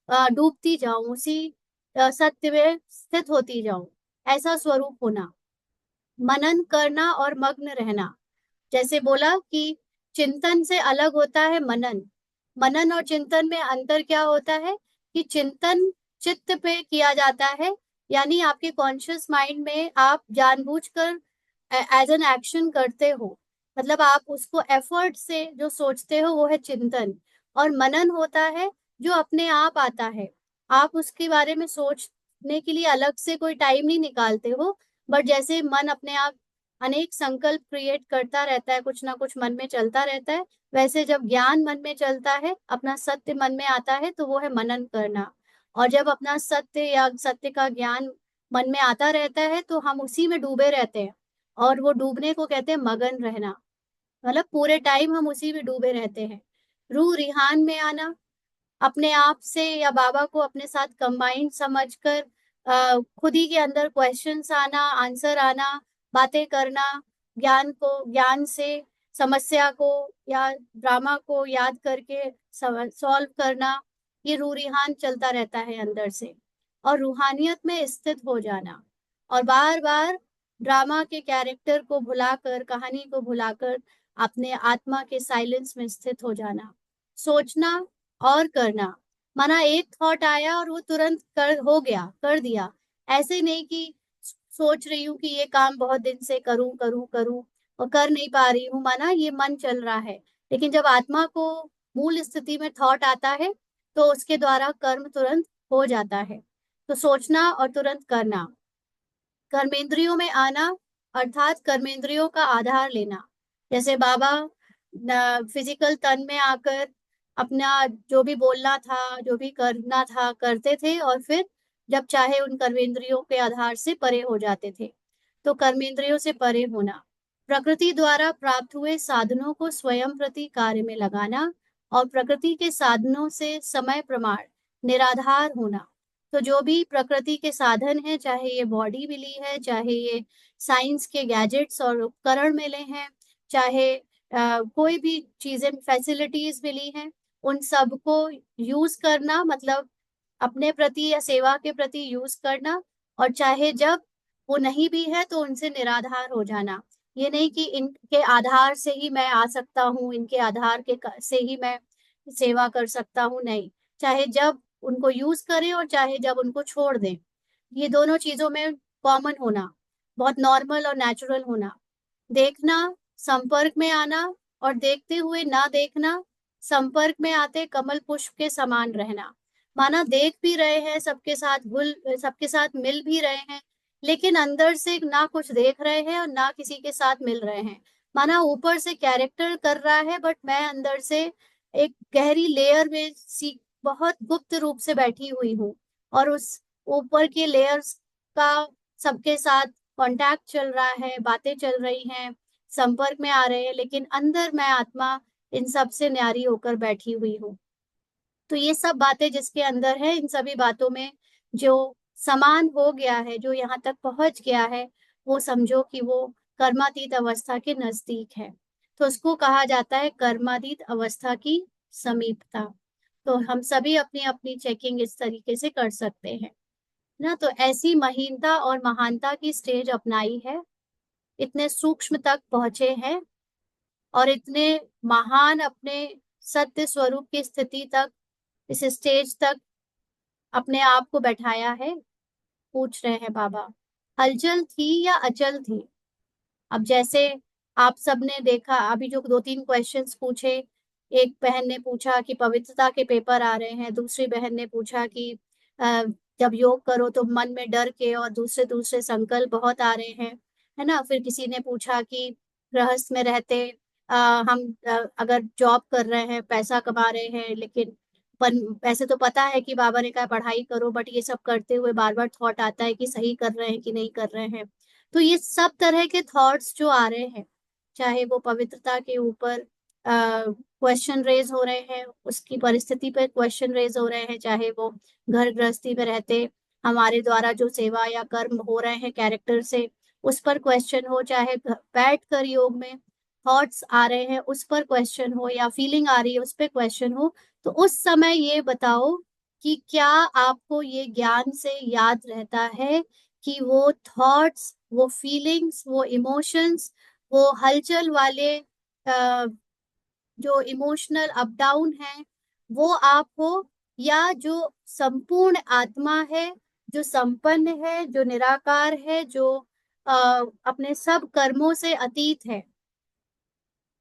डूबती जाऊं, उसी सत्य में स्थित होती जाऊं। ऐसा स्वरूप होना। मनन करना और मग्न रहना, जैसे बोला कि चिंतन से अलग होता है मनन। मनन और चिंतन में अंतर क्या होता है कि चिंतन चित्त पे किया जाता है, यानी आपके कॉन्शियस माइंड में आप जानबूझकर एज एन एक्शन करते हो, मतलब आप उसको एफर्ट से जो सोचते हो वो है चिंतन। और मनन होता है जो अपने आप आता है, आप उसके बारे में सोचने के लिए अलग से कोई टाइम नहीं निकालते हो, बट जैसे मन अपने आप अनेक संकल्प क्रिएट करता रहता है, कुछ ना कुछ मन में चलता रहता है, वैसे जब ज्ञान मन में चलता है, अपना सत्य मन में आता है, तो वो है मनन करना। और जब अपना सत्य या सत्य का ज्ञान मन में आता रहता है, तो हम उसी में डूबे रहते हैं, और वो डूबने को कहते हैं मगन रहना। मतलब पूरे टाइम हम उसी में डूबे रहते हैं। रूह रिहान में आना, अपने आप से या बाबा को अपने साथ कंबाइंड समझकर खुद ही के अंदर क्वेश्चंस आना, आंसर आना, बातें करना, ज्ञान से समस्या को या ड्रामा को याद करके सॉल्व करना, ये रूहान चलता रहता है अंदर से। और रूहानियत में स्थित हो जाना, और बार बार ड्रामा के कैरेक्टर को भुलाकर, कहानी को भुलाकर अपने आत्मा के साइलेंस में स्थित हो जाना। सोचना और करना, माना एक थॉट आया और वो तुरंत कर हो गया, कर दिया। ऐसे नहीं कि सोच रही हूँ कि ये काम बहुत दिन से करूं करूं करूं और कर नहीं पा रही हूँ, माना ये मन चल रहा है। लेकिन जब आत्मा को मूल स्थिति में थॉट आता है, तो उसके द्वारा कर्म तुरंत हो जाता है। तो सोचना और तुरंत करना। कर्मेंद्रियों में आना, अर्थात कर्मेंद्रियों का आधार लेना। जैसे बाबा फिजिकल तन में आकर अपना जो भी बोलना था, जो भी करना था करते थे, और फिर जब चाहे उन कर्मेंद्रियों के आधार से परे हो जाते थे। तो कर्मेंद्रियों से परे होना, प्रकृति द्वारा प्राप्त हुए साधनों को स्वयं प्रति कार्य में लगाना, और प्रकृति के साधनों से समय प्रमाण निराधार होना। तो जो भी प्रकृति के साधन हैं, चाहे ये बॉडी मिली है, चाहे ये साइंस के गैजेट्स और उपकरण मिले हैं, चाहे कोई भी चीजें फैसिलिटीज मिली हैं, उन सब को यूज करना, मतलब अपने प्रति या सेवा के प्रति यूज करना। और चाहे जब वो नहीं भी है तो उनसे निराधार हो जाना। ये नहीं कि इनके आधार से ही मैं आ सकता हूँ, इनके आधार के से ही मैं सेवा कर सकता हूँ, नहीं। चाहे जब उनको यूज करें और चाहे जब उनको छोड़ दें, ये दोनों चीजों में कॉमन होना, बहुत नॉर्मल और नेचुरल होना। देखना, संपर्क में आना, और देखते हुए ना देखना, संपर्क में आते कमल पुष्प के समान रहना। माना देख भी रहे हैं, सबके साथ घुल, सबके साथ मिल भी रहे हैं, लेकिन अंदर से ना कुछ देख रहे हैं और ना किसी के साथ मिल रहे हैं। माना ऊपर से कैरेक्टर कर रहा है, बट मैं अंदर से एक गहरी लेयर में सी बहुत गुप्त रूप से बैठी हुई हूँ, और उस ऊपर के लेयर्स का सबके साथ कांटेक्ट चल रहा है, बातें चल रही हैं, संपर्क में आ रहे हैं, लेकिन अंदर मैं आत्मा इन सब से न्यारी होकर बैठी हुई हूँ। तो ये सब बातें जिसके अंदर है, इन सभी बातों में जो समान हो गया है, जो यहाँ तक पहुंच गया है, वो समझो कि वो कर्मातीत अवस्था के नजदीक है। तो उसको कहा जाता है कर्मातीत अवस्था की समीपता। तो हम सभी अपनी अपनी चेकिंग इस तरीके से कर सकते हैं ना। तो ऐसी महीनता और महानता की स्टेज अपनाई है इतने सूक्ष्म तक पहुंचे हैं और इतने महान अपने सत्य स्वरूप की स्थिति तक, इस स्टेज तक अपने आप को बैठाया है? पूछ रहे हैं बाबा। हलचल थी या अचल थी? अब जैसे आप सबने देखा अभी जो दो तीन क्वेश्चंस पूछे, एक बहन ने पूछा कि पवित्रता के पेपर आ रहे हैं, दूसरी बहन ने पूछा कि अ, जब योग करो तो मन में डर के और दूसरे दूसरे संकल्प बहुत आ रहे हैं, है ना। फिर किसी ने पूछा कि गृहस्थ में रहते हम अगर जॉब कर रहे हैं, पैसा कमा रहे हैं, लेकिन वैसे तो पता है कि बाबा ने कहा पढ़ाई करो, बट ये सब करते हुए बार बार थॉट आता है कि सही कर रहे हैं कि नहीं कर रहे हैं। तो ये सब तरह के थॉट्स जो आ रहे हैं, चाहे वो पवित्रता के ऊपर क्वेश्चन रेज हो रहे हैं, उसकी परिस्थिति पर क्वेश्चन रेज हो रहे हैं, चाहे वो घर गृहस्थी में रहते हमारे द्वारा जो सेवा या कर्म हो रहे हैं कैरेक्टर से, उस पर क्वेश्चन हो, चाहे बैठ कर योग में थॉट्स आ रहे हैं उस पर क्वेश्चन हो, या फीलिंग आ रही है उस पर क्वेश्चन हो, तो उस समय ये बताओ कि क्या आपको ये ज्ञान से याद रहता है कि वो थॉट्स, वो फीलिंग्स, वो इमोशंस, वो हलचल वाले जो इमोशनल अप डाउन है, वो आप हो, या जो संपूर्ण आत्मा है, जो संपन्न है, जो निराकार है, जो अपने सब कर्मों से अतीत है।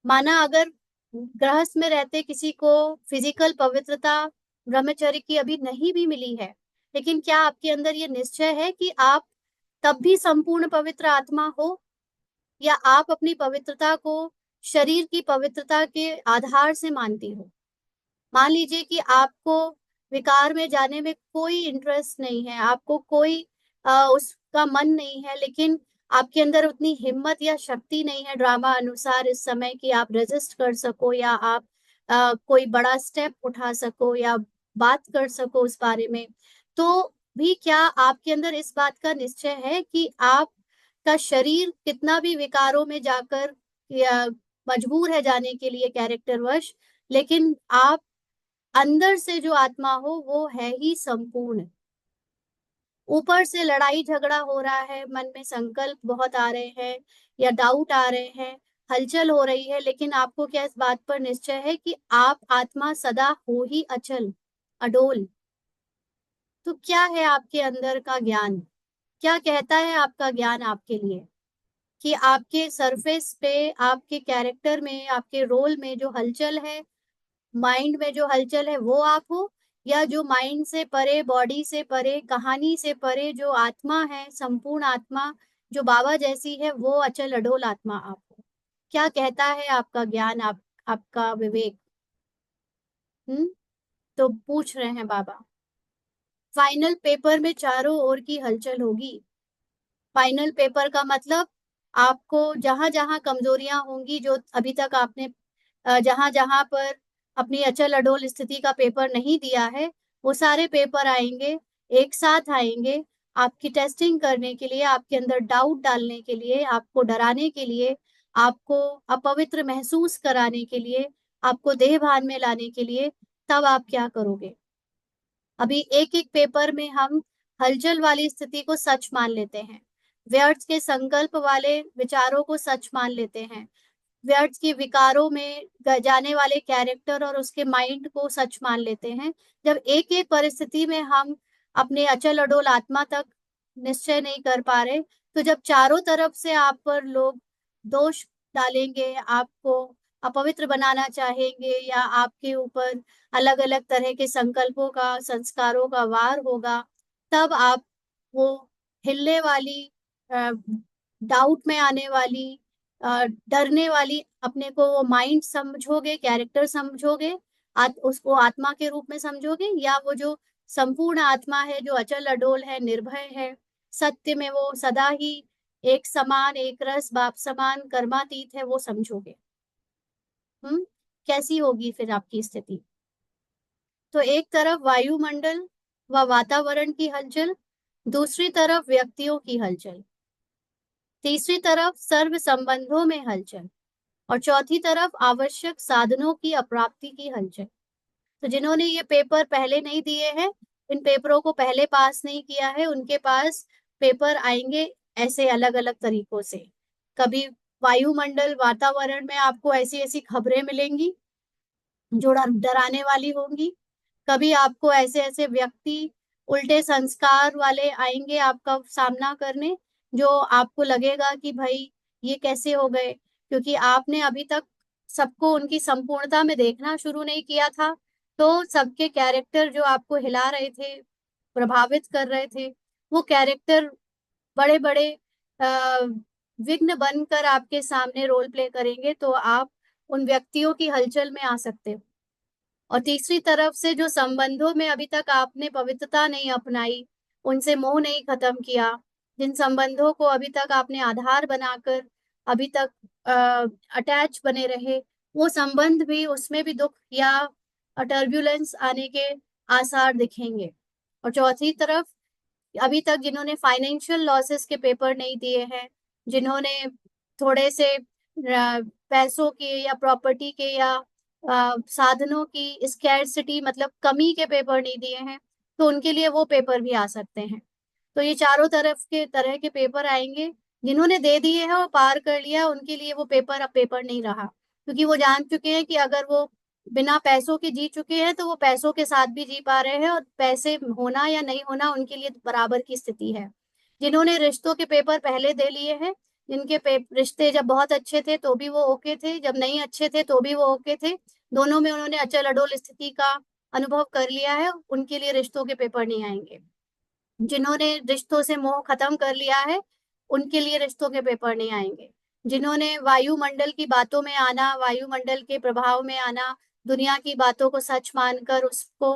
माना अगर गृहस्थ में रहते किसी को फिजिकल पवित्रता ब्रह्मचर्य की अभी नहीं भी मिली है, लेकिन क्या आपके अंदर ये निश्चय है कि आप तब भी संपूर्ण पवित्र आत्मा हो, या आप अपनी पवित्रता को शरीर की पवित्रता के आधार से मानती हो? मान लीजिए कि आपको विकार में जाने में कोई इंटरेस्ट नहीं है, आपको कोई उसका मन नहीं है, लेकिन आपके अंदर उतनी हिम्मत या शक्ति नहीं है ड्रामा अनुसार इस समय कि आप रेजिस्ट कर सको, या आप कोई बड़ा स्टेप उठा सको, या बात कर सको उस बारे में। तो भी क्या आपके अंदर इस बात का निश्चय है कि आपका शरीर कितना भी विकारों में जाकर या मजबूर है जाने के लिए कैरेक्टर वश, लेकिन आप अंदर से जो आत्मा हो वो है ही संपूर्ण? ऊपर से लड़ाई झगड़ा हो रहा है, मन में संकल्प बहुत आ रहे हैं या डाउट आ रहे हैं, हलचल हो रही है, लेकिन आपको क्या इस बात पर निश्चय है कि आप आत्मा सदा हो ही अचल, अडोल? तो क्या है आपके अंदर का ज्ञान? क्या कहता है आपका ज्ञान आपके लिए कि आपके सरफेस पे, आपके कैरेक्टर में, आपके रोल में जो हलचल है, माइंड में जो हलचल है वो आप हो, या जो माइंड से परे, बॉडी से परे, कहानी से परे जो आत्मा है, संपूर्ण आत्मा जो बाबा जैसी है, वो अचल अडोल आत्मा आप हो? क्या कहता है आपका ज्ञान, आपका विवेक? तो पूछ रहे हैं बाबा। फाइनल पेपर में चारों ओर की हलचल होगी। फाइनल पेपर का मतलब आपको जहां जहां कमजोरियां होंगी, जो अभी तक आपने जहां जहां पर अपनी अचल अडोल स्थिति का पेपर नहीं दिया है, वो सारे पेपर आएंगे, एक साथ आएंगे आपकी टेस्टिंग करने के लिए, आपके अंदर डाउट डालने के लिए, आपको डराने के लिए, आपको अपवित्र महसूस कराने के लिए, आपको देह भान में लाने के लिए। तब आप क्या करोगे? अभी एक एक पेपर में हम हलचल वाली स्थिति को सच मान लेते हैं, व्यर्थ के संकल्प वाले विचारों को सच मान लेते हैं, व्यर्थ के विकारों में जाने वाले कैरेक्टर और उसके माइंड को सच मान लेते हैं। जब एक एक परिस्थिति में हम अपने अचल अडोल आत्मा तक निश्चय नहीं कर पा रहे, तो जब चारों तरफ से आप पर लोग दोष डालेंगे, आपको अपवित्र बनाना चाहेंगे, या आपके ऊपर अलग अलग तरह के संकल्पों का, संस्कारों का वार होगा, तब आप वो हिलने वाली, डाउट में आने वाली, डरने वाली अपने को वो माइंड समझोगे, कैरेक्टर समझोगे, उसको आत्मा के रूप में समझोगे, या वो जो संपूर्ण आत्मा है, जो अचल अडोल है, निर्भय है, सत्य में वो सदा ही एक समान, एक रस, बाप समान, कर्मातीत है, वो समझोगे? कैसी होगी फिर आपकी स्थिति? तो एक तरफ वायुमंडल व वातावरण की हलचल, दूसरी तरफ व्यक्तियों की हलचल, तीसरी तरफ सर्व संबंधों में हलचल, और चौथी तरफ आवश्यक साधनों की अप्राप्ति की हलचल। तो जिन्होंने ये पेपर पहले नहीं दिए हैं, इन पेपरों को पहले पास नहीं किया है, उनके पास पेपर आएंगे ऐसे अलग अलग तरीकों से। कभी वायुमंडल वातावरण में आपको ऐसी ऐसी खबरें मिलेंगी जो डराने वाली होंगी। कभी आपको ऐसे ऐसे व्यक्ति उल्टे संस्कार वाले आएंगे आपका सामना करने, जो आपको लगेगा कि भाई ये कैसे हो गए, क्योंकि आपने अभी तक सबको उनकी संपूर्णता में देखना शुरू नहीं किया था। तो सबके कैरेक्टर जो आपको हिला रहे थे, प्रभावित कर रहे थे, वो कैरेक्टर बड़े बड़े विघ्न बनकर आपके सामने रोल प्ले करेंगे, तो आप उन व्यक्तियों की हलचल में आ सकते हो। और तीसरी तरफ से जो संबंधों में अभी तक आपने पवित्रता नहीं अपनाई, उनसे मोह नहीं खत्म किया, जिन संबंधों को अभी तक आपने आधार बनाकर अभी तक अटैच बने रहे, वो संबंध भी, उसमें भी दुख या टर्ब्यूलेंस आने के आसार दिखेंगे। और चौथी तरफ, अभी तक जिन्होंने फाइनेंशियल लॉसेस के पेपर नहीं दिए हैं, जिन्होंने थोड़े से पैसों के या प्रॉपर्टी के या साधनों की स्कैर्सिटी मतलब कमी के पेपर नहीं दिए हैं, तो उनके लिए वो पेपर भी आ सकते हैं। तो ये चारों तरह के पेपर आएंगे। जिन्होंने दे दिए हैं और पार कर लिया, उनके लिए वो पेपर अब पेपर नहीं रहा, क्योंकि वो जान चुके हैं कि अगर वो बिना पैसों के जी चुके हैं तो वो पैसों के साथ भी जी पा रहे हैं, और पैसे होना या नहीं होना उनके लिए बराबर की स्थिति है। जिन्होंने रिश्तों के पेपर पहले दे लिए हैं, जिनके रिश्ते जब बहुत अच्छे थे तो भी वो ओके थे, जब नहीं अच्छे थे तो भी वो ओके थे, दोनों में उन्होंने अचल अडोल स्थिति का अनुभव कर लिया है, उनके लिए रिश्तों के पेपर नहीं आएंगे। जिन्होंने रिश्तों से मोह खत्म कर लिया है, उनके लिए रिश्तों के पेपर नहीं आएंगे। जिन्होंने वायुमंडल की बातों में आना, वायुमंडल के प्रभाव में आना, दुनिया की बातों को सच मानकर उसको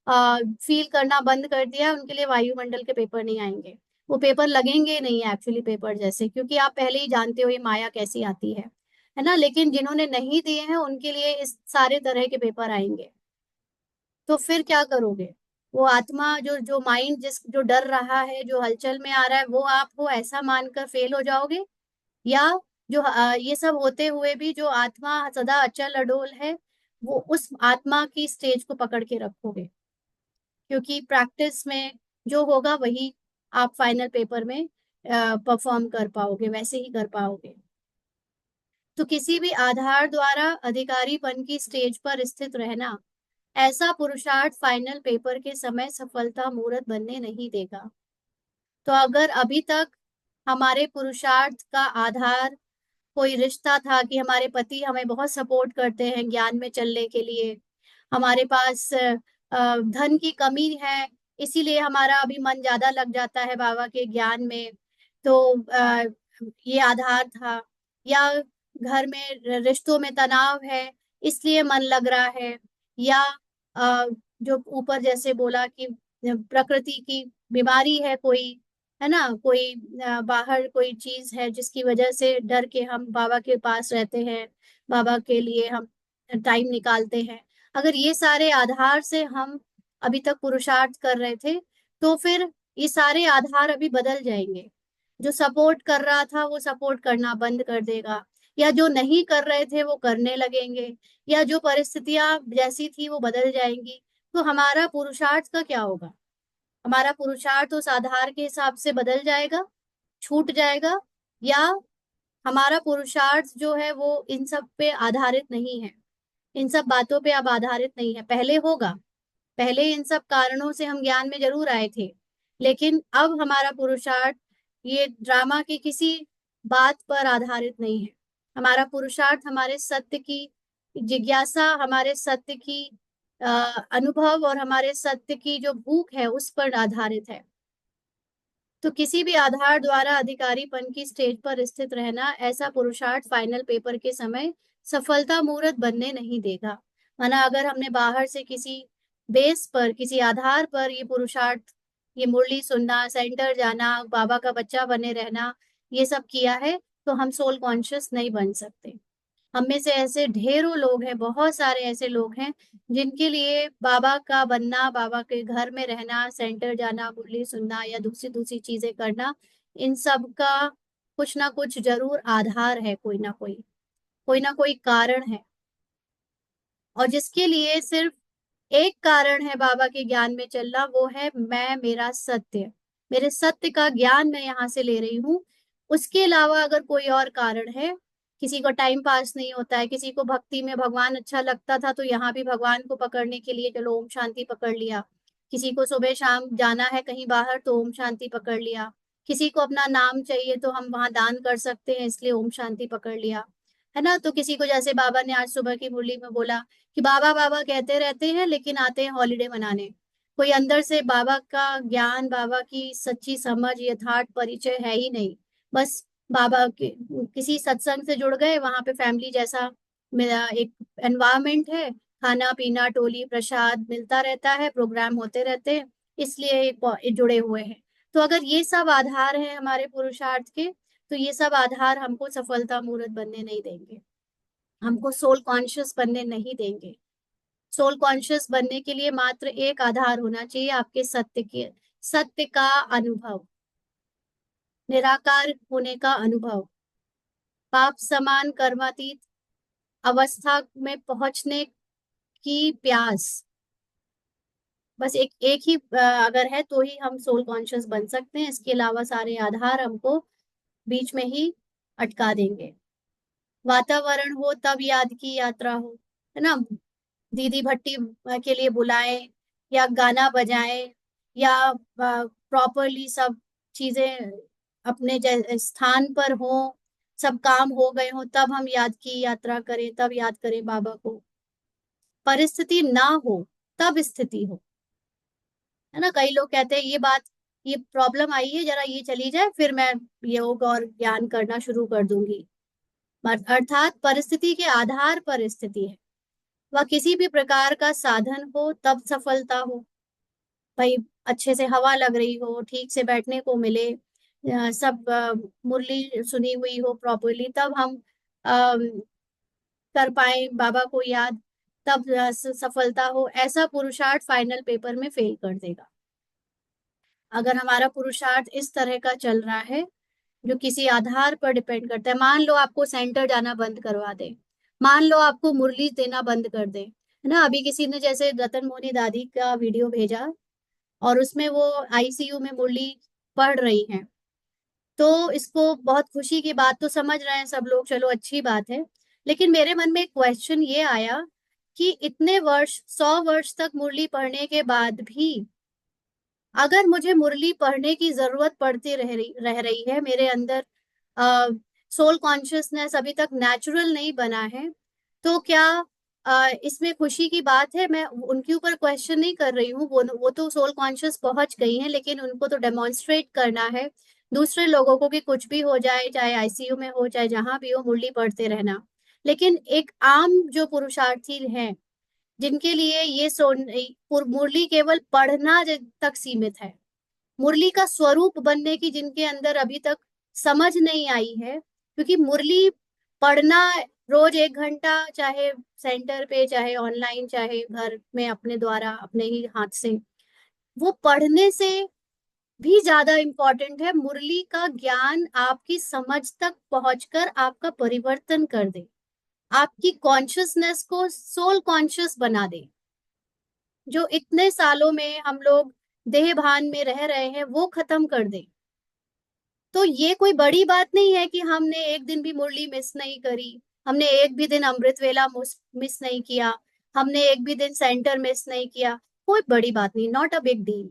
फील करना बंद कर दिया, उनके लिए वायुमंडल के पेपर नहीं आएंगे। वो पेपर लगेंगे नहीं एक्चुअली पेपर जैसे, क्योंकि आप पहले ही जानते हो ये माया कैसी आती है ना। लेकिन जिन्होंने नहीं दिए हैं उनके लिए इस सारे तरह के पेपर आएंगे। तो फिर क्या करोगे? वो आत्मा जो जो माइंड जिस जो डर रहा है, जो हलचल में आ रहा है, वो आप हो ऐसा मानकर फेल हो जाओगे, या जो ये सब होते हुए भी जो आत्मा सदा अचल अडोल है, वो उस आत्मा की स्टेज को पकड़ के रखोगे? क्योंकि प्रैक्टिस में जो होगा वही आप फाइनल पेपर में परफॉर्म कर पाओगे, वैसे ही कर पाओगे। तो किसी भी आधार द्वारा अधिकारीपन की स्टेज पर स्थित रहना, ऐसा पुरुषार्थ फाइनल पेपर के समय सफलता मूर्त बनने नहीं देगा। तो अगर अभी तक हमारे पुरुषार्थ का आधार कोई रिश्ता था कि हमारे पति हमें बहुत सपोर्ट करते हैं ज्ञान में चलने के लिए, हमारे पास धन की कमी है इसीलिए हमारा अभी मन ज्यादा लग जाता है बाबा के ज्ञान में, तो ये आधार था, या घर में रिश्तों में तनाव है इसलिए मन लग रहा है, या अ, जो ऊपर जैसे बोला कि प्रकृति की बीमारी है कोई, है ना, कोई बाहर कोई चीज है जिसकी वजह से डर के हम बाबा के पास रहते हैं, बाबा के लिए हम टाइम निकालते हैं। अगर ये सारे आधार से हम अभी तक पुरुषार्थ कर रहे थे, तो फिर ये सारे आधार अभी बदल जाएंगे। जो सपोर्ट कर रहा था वो सपोर्ट करना बंद कर देगा, या जो नहीं कर रहे थे वो करने लगेंगे, या जो परिस्थितियां जैसी थी वो बदल जाएंगी। तो हमारा पुरुषार्थ का क्या होगा? हमारा पुरुषार्थ उस आधार के हिसाब से बदल जाएगा, छूट जाएगा, या हमारा पुरुषार्थ जो है वो इन सब पे आधारित नहीं है, इन सब बातों पे अब आधारित नहीं है। पहले होगा, पहले इन सब कारणों से हम ज्ञान में जरूर आए थे, लेकिन अब हमारा पुरुषार्थ ये ड्रामा की किसी बात पर आधारित नहीं है। हमारा पुरुषार्थ हमारे सत्य की जिज्ञासा, हमारे सत्य की अनुभव और हमारे सत्य की जो भूख है उस पर आधारित है। तो किसी भी आधार द्वारा अधिकारीपन की स्टेज पर स्थित रहना, ऐसा पुरुषार्थ फाइनल पेपर के समय सफलता मूर्त बनने नहीं देगा। माना अगर हमने बाहर से किसी बेस पर, किसी आधार पर ये पुरुषार्थ, ये मुरली सुनना, सेंटर जाना, बाबा का बच्चा बने रहना, ये सब किया है, तो हम सोल कॉन्शियस नहीं बन सकते। हम में से ऐसे ढेरों लोग हैं, बहुत सारे ऐसे लोग हैं जिनके लिए बाबा का बनना, बाबा के घर में रहना, सेंटर जाना, मुरली सुनना या दूसरी दूसरी चीजें करना, इन सब का कुछ ना कुछ जरूर आधार है, कोई ना कोई कारण है। और जिसके लिए सिर्फ एक कारण है बाबा के ज्ञान में चलना, वो है मैं, मेरा सत्य, मेरे सत्य का ज्ञान मैं यहाँ से ले रही हूँ। उसके अलावा अगर कोई और कारण है, किसी को टाइम पास नहीं होता है, किसी को भक्ति में भगवान अच्छा लगता था तो यहाँ भी भगवान को पकड़ने के लिए चलो ओम शांति पकड़ लिया, किसी को सुबह शाम जाना है कहीं बाहर तो ओम शांति पकड़ लिया, किसी को अपना नाम चाहिए तो हम वहां दान कर सकते हैं इसलिए ओम शांति पकड़ लिया, है ना। तो किसी को, जैसे बाबा ने आज सुबह की मुरली में बोला कि बाबा बाबा कहते रहते हैं लेकिन आते हैं हॉलीडे मनाने, कोई अंदर से बाबा का ज्ञान, बाबा की सच्ची समझ, यथार्थ परिचय है ही नहीं। बस बाबा के किसी सत्संग से जुड़ गए, वहां पे फैमिली जैसा मेरा एक एनवायरमेंट है, खाना पीना टोली प्रसाद मिलता रहता है, प्रोग्राम होते रहते हैं, इसलिए जुड़े हुए हैं। तो अगर ये सब आधार है हमारे पुरुषार्थ के, तो ये सब आधार हमको सफलता मूर्त बनने नहीं देंगे, हमको सोल कॉन्शियस बनने नहीं देंगे। सोल कॉन्शियस बनने के लिए मात्र एक आधार होना चाहिए, आपके सत्य का अनुभव, निराकार होने का अनुभव, पाप समान कर्मातीत अवस्था में पहुंचने की प्यास। बस एक एक ही अगर है तो ही हम सोल कॉन्शियस बन सकते हैं, इसके अलावा सारे आधार हमको बीच में ही अटका देंगे। वातावरण हो तब याद की यात्रा हो, है ना। दीदी भट्टी के लिए बुलाएं या गाना बजाएं या प्रॉपरली सब चीजें अपने स्थान पर हो, सब काम हो गए हो, तब हम याद की यात्रा करें, तब याद करें बाबा को। परिस्थिति ना हो तब स्थिति हो, है ना। कई लोग कहते हैं ये बात, ये प्रॉब्लम आई है जरा ये चली जाए फिर मैं योग और ज्ञान करना शुरू कर दूंगी। अर्थात परिस्थिति के आधार पर स्थिति है, वह किसी भी प्रकार का साधन हो तब सफलता हो। भाई अच्छे से हवा लग रही हो, ठीक से बैठने को मिले, सब मुरली सुनी हुई हो प्रॉपरली, तब हम कर पाए बाबा को याद, तब सफलता हो। ऐसा पुरुषार्थ फाइनल पेपर में फेल कर देगा। अगर हमारा पुरुषार्थ इस तरह का चल रहा है जो किसी आधार पर डिपेंड करता है, मान लो आपको सेंटर जाना बंद करवा दे, मान लो आपको मुरली देना बंद कर दे, है ना। अभी किसी ने जैसे रतन मोहनी दादी का वीडियो भेजा और उसमें वो आईसीयू में मुरली पढ़ रही हैं, तो इसको बहुत खुशी की बात तो समझ रहे हैं सब लोग, चलो अच्छी बात है। लेकिन मेरे मन में एक क्वेश्चन ये आया कि इतने वर्ष, 100 वर्ष तक मुरली पढ़ने के बाद भी अगर मुझे मुरली पढ़ने की जरूरत पड़ती रह रही है, मेरे अंदर सोल कॉन्शियसनेस अभी तक नेचुरल नहीं बना है, तो क्या इसमें खुशी की बात है। मैं उनके ऊपर क्वेश्चन नहीं कर रही हूँ, वो तो सोल कॉन्शियस पहुंच गई हैं, लेकिन उनको तो डेमोन्स्ट्रेट करना है दूसरे लोगों को कि कुछ भी हो जाए, चाहे आईसीयू में हो चाहे जहां भी हो, मुरली पढ़ते रहना। लेकिन एक आम जो पुरुषार्थी हैं जिनके लिए ये मुरली केवल पढ़ना तक सीमित है, मुरली का स्वरूप बनने की जिनके अंदर अभी तक समझ नहीं आई है, क्योंकि मुरली पढ़ना रोज 1 घंटा, चाहे सेंटर पे चाहे ऑनलाइन चाहे घर में अपने द्वारा अपने ही हाथ से, वो पढ़ने से भी ज्यादा इंपॉर्टेंट है मुरली का ज्ञान आपकी समझ तक पहुंचकर आपका परिवर्तन कर दे, आपकी कॉन्शियसनेस को सोल कॉन्शियस बना दे। जो इतने सालों में हम लोग देह भान में रह रहे हैं वो खत्म कर दे। तो ये कोई बड़ी बात नहीं है कि हमने एक दिन भी मुरली मिस नहीं करी, हमने एक भी दिन अमृत वेला मिस नहीं किया, हमने एक भी दिन सेंटर मिस नहीं किया। कोई बड़ी बात नहीं, नॉट अ बिग डील।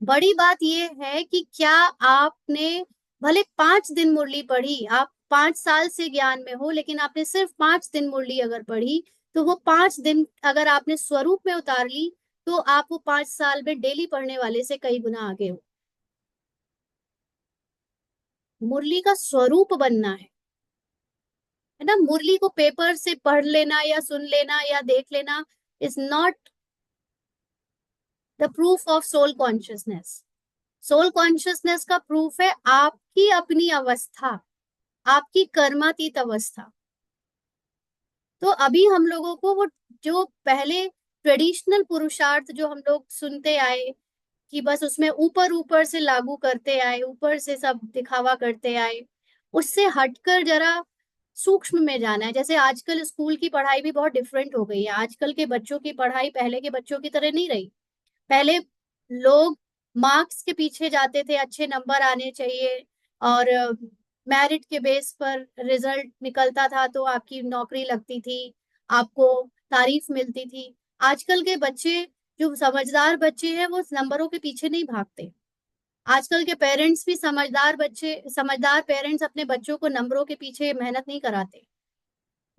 बड़ी बात ये है कि क्या आपने भले 5 दिन मुरली पढ़ी, आप 5 साल से ज्ञान में हो, लेकिन आपने सिर्फ 5 दिन मुरली अगर पढ़ी, तो वो 5 दिन अगर आपने स्वरूप में उतार ली, तो आप वो 5 साल में डेली पढ़ने वाले से कई गुना आगे हो। मुरली का स्वरूप बनना है ना। मुरली को पेपर से पढ़ लेना या सुन लेना या देख लेना is not the proof of soul consciousness. Soul consciousness का प्रूफ है आपकी अपनी अवस्था, आपकी कर्मातीत अवस्था। तो अभी हम लोगों को वो जो पहले ट्रेडिशनल पुरुषार्थ जो हम लोग सुनते आए कि बस उसमें ऊपर ऊपर से लागू करते आए, ऊपर से सब दिखावा करते आए, उससे हटकर जरा सूक्ष्म में जाना है। जैसे आजकल स्कूल की पढ़ाई भी बहुत डिफरेंट हो गई है, आजकल के बच्चों की पढ़ाई पहले के बच्चों की तरह नहीं रही। पहले लोग मार्क्स के पीछे जाते थे, अच्छे नंबर आने चाहिए, और मेरिट के बेस पर रिजल्ट निकलता था तो आपकी नौकरी लगती थी, आपको तारीफ मिलती थी। आजकल के बच्चे, जो समझदार बच्चे हैं, वो नंबरों के पीछे नहीं भागते। आजकल के पेरेंट्स भी समझदार पेरेंट्स अपने बच्चों को नंबरों के पीछे मेहनत नहीं कराते।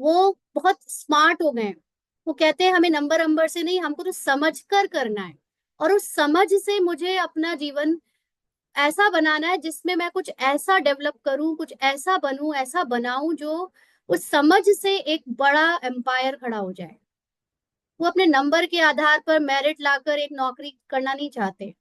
वो बहुत स्मार्ट हो गए हैं। वो कहते हैं हमें नंबर नंबर से नहीं, हमको तो समझ कर करना है, और उस समझ से मुझे अपना जीवन ऐसा बनाना है जिसमें मैं कुछ ऐसा डेवलप करूं, कुछ ऐसा बनूं, ऐसा बनाऊं जो उस समझ से एक बड़ा एम्पायर खड़ा हो जाए। वो अपने नंबर के आधार पर मेरिट लाकर एक नौकरी करना नहीं चाहते।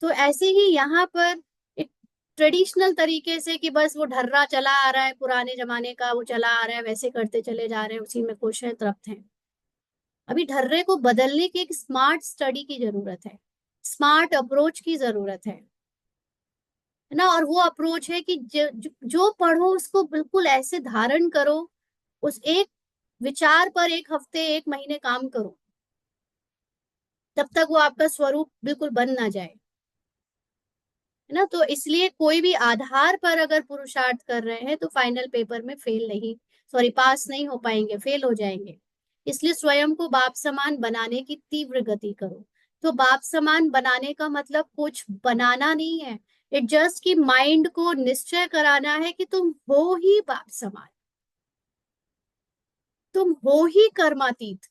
तो ऐसे ही यहाँ पर एक ट्रेडिशनल तरीके से कि बस वो ढर्रा चला आ रहा है, पुराने जमाने का वो चला आ रहा है, वैसे करते चले जा रहे हैं, उसी में खुश हैं, तृप्त हैं। अभी ढर्रे को बदलने की एक स्मार्ट स्टडी की जरूरत है, स्मार्ट अप्रोच की जरूरत है ना। और वो अप्रोच है कि जो पढ़ो उसको बिल्कुल ऐसे धारण करो, उस एक विचार पर एक हफ्ते एक महीने काम करो, तब तक वो आपका स्वरूप बिल्कुल बन ना जाए, है ना। तो इसलिए कोई भी आधार पर अगर पुरुषार्थ कर रहे हैं तो फाइनल पेपर में फेल नहीं, सॉरी, पास नहीं हो पाएंगे, फेल हो जाएंगे। इसलिए स्वयं को बाप समान बनाने की तीव्र गति करो। तो बाप समान बनाने का मतलब कुछ बनाना नहीं है, इट जस्ट कि माइंड को निश्चय कराना है कि तुम हो ही बाप समान, तुम हो ही कर्मातीत।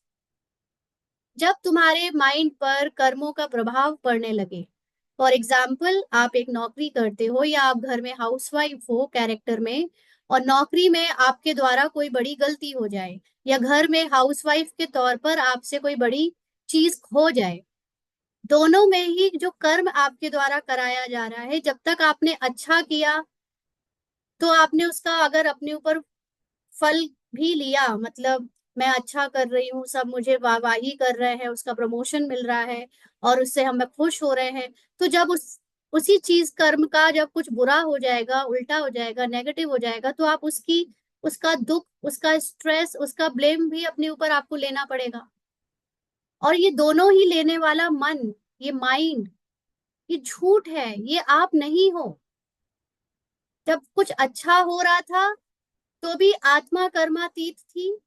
जब तुम्हारे माइंड पर कर्मों का प्रभाव पड़ने लगे, फॉर एग्जाम्पल आप एक नौकरी करते हो या आप घर में हाउसवाइफ हो कैरेक्टर में, और नौकरी में आपके द्वारा कोई बड़ी गलती हो जाए, या घर में हाउसवाइफ के तौर पर आपसे कोई बड़ी चीज खो जाए, दोनों में ही जो कर्म आपके द्वारा कराया जा रहा है, जब तक आपने अच्छा किया तो आपने उसका अगर अपने ऊपर फल भी लिया, मतलब मैं अच्छा कर रही हूँ, सब मुझे वाहवाही कर रहे हैं, उसका प्रमोशन मिल रहा है और उससे हम खुश हो रहे हैं, तो जब उसी चीज कर्म का जब कुछ बुरा हो जाएगा, उल्टा हो जाएगा, नेगेटिव हो जाएगा, तो आप उसका दुख, उसका स्ट्रेस, उसका ब्लेम भी अपने ऊपर आपको लेना पड़ेगा। और ये दोनों ही लेने वाला मन, ये माइंड, ये झूठ है, ये आप नहीं हो। जब कुछ अच्छा हो रहा था तो भी आत्मा कर्मातीत थी,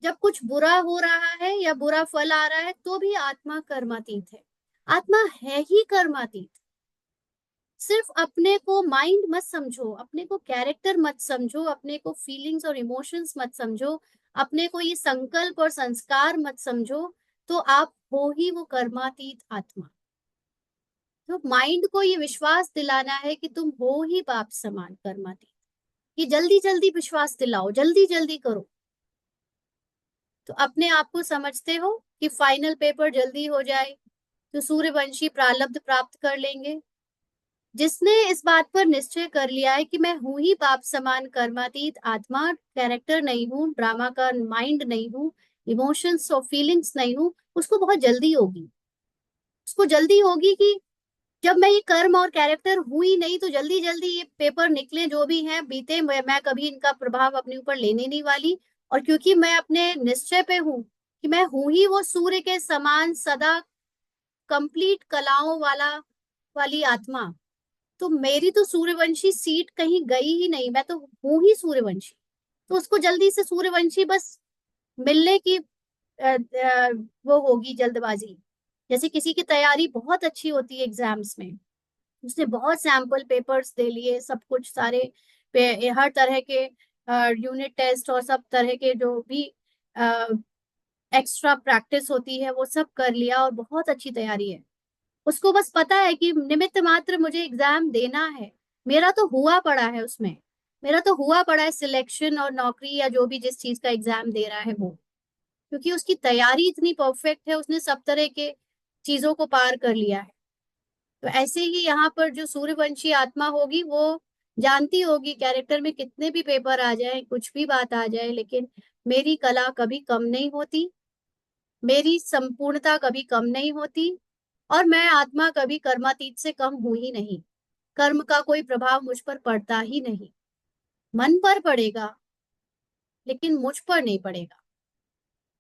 जब कुछ बुरा हो रहा है या बुरा फल आ रहा है तो भी आत्मा कर्मातीत है। आत्मा है ही कर्मातीत। सिर्फ अपने को माइंड मत समझो, अपने को कैरेक्टर मत समझो, अपने को फीलिंग्स और इमोशंस मत समझो, अपने को ये संकल्प और संस्कार मत समझो, तो आप हो ही वो कर्मातीत आत्मा। तो माइंड को ये विश्वास दिलाना है कि तुम हो ही बाप समान कर्मातीत। ये जल्दी जल्दी विश्वास दिलाओ, जल्दी जल्दी करो। तो अपने आप को समझते हो कि फाइनल पेपर जल्दी हो जाए तो सूर्यवंशी प्रारब्ध प्राप्त कर लेंगे। जिसने इस बात पर निश्चय कर लिया है कि मैं हूं ही बाप समान कर्मातीत आत्मा, कैरेक्टर नहीं हूँ, ड्रामा का माइंड नहीं हूँ, इमोशंस और फीलिंग्स नहीं हूँ, उसको बहुत जल्दी होगी। उसको जल्दी होगी कि जब मैं ये कर्म और कैरेक्टर हुई नहीं तो जल्दी जल्दी ये पेपर निकले, जो भी हैं बीते, मैं कभी इनका प्रभाव अपने ऊपर लेने नहीं वाली। और क्योंकि मैं अपने निश्चय पे हूँ कि मैं हूं ही वो सूर्य के समान सदा कंप्लीट कलाओं वाली आत्मा, तो मेरी तो सूर्यवंशी सीट कहीं गई ही नहीं, मैं तो हूं ही सूर्यवंशी। तो उसको जल्दी से सूर्यवंशी बस मिलने की वो होगी जल्दबाजी। जैसे किसी की तैयारी बहुत अच्छी होती है एग्जाम्स में, उसने बहुत सैंपल पेपर्स दे लिए, सब कुछ सारे हर तरह के यूनिट टेस्ट और सब तरह के जो भी एक्स्ट्रा प्रैक्टिस होती है वो सब कर लिया और बहुत अच्छी तैयारी है। उसको बस पता है कि निमित्त मात्र मुझे एग्जाम देना है, मेरा तो हुआ पड़ा है उसमें, मेरा तो हुआ पड़ा है सिलेक्शन और नौकरी या जो भी जिस चीज का एग्जाम दे रहा है वो, क्योंकि उसकी तैयारी इतनी परफेक्ट है, उसने सब तरह के चीजों को पार कर लिया है। तो ऐसे ही यहाँ पर जो सूर्यवंशी आत्मा होगी वो जानती होगी कैरेक्टर में कितने भी पेपर आ जाए, कुछ भी बात आ जाए, लेकिन मेरी कला कभी कम नहीं होती, मेरी संपूर्णता कभी कम नहीं होती, और मैं आत्मा कभी कर्मातीत से कम हूं ही नहीं। कर्म का कोई प्रभाव मुझ पर पड़ता ही नहीं, मन पर पड़ेगा लेकिन मुझ पर नहीं पड़ेगा।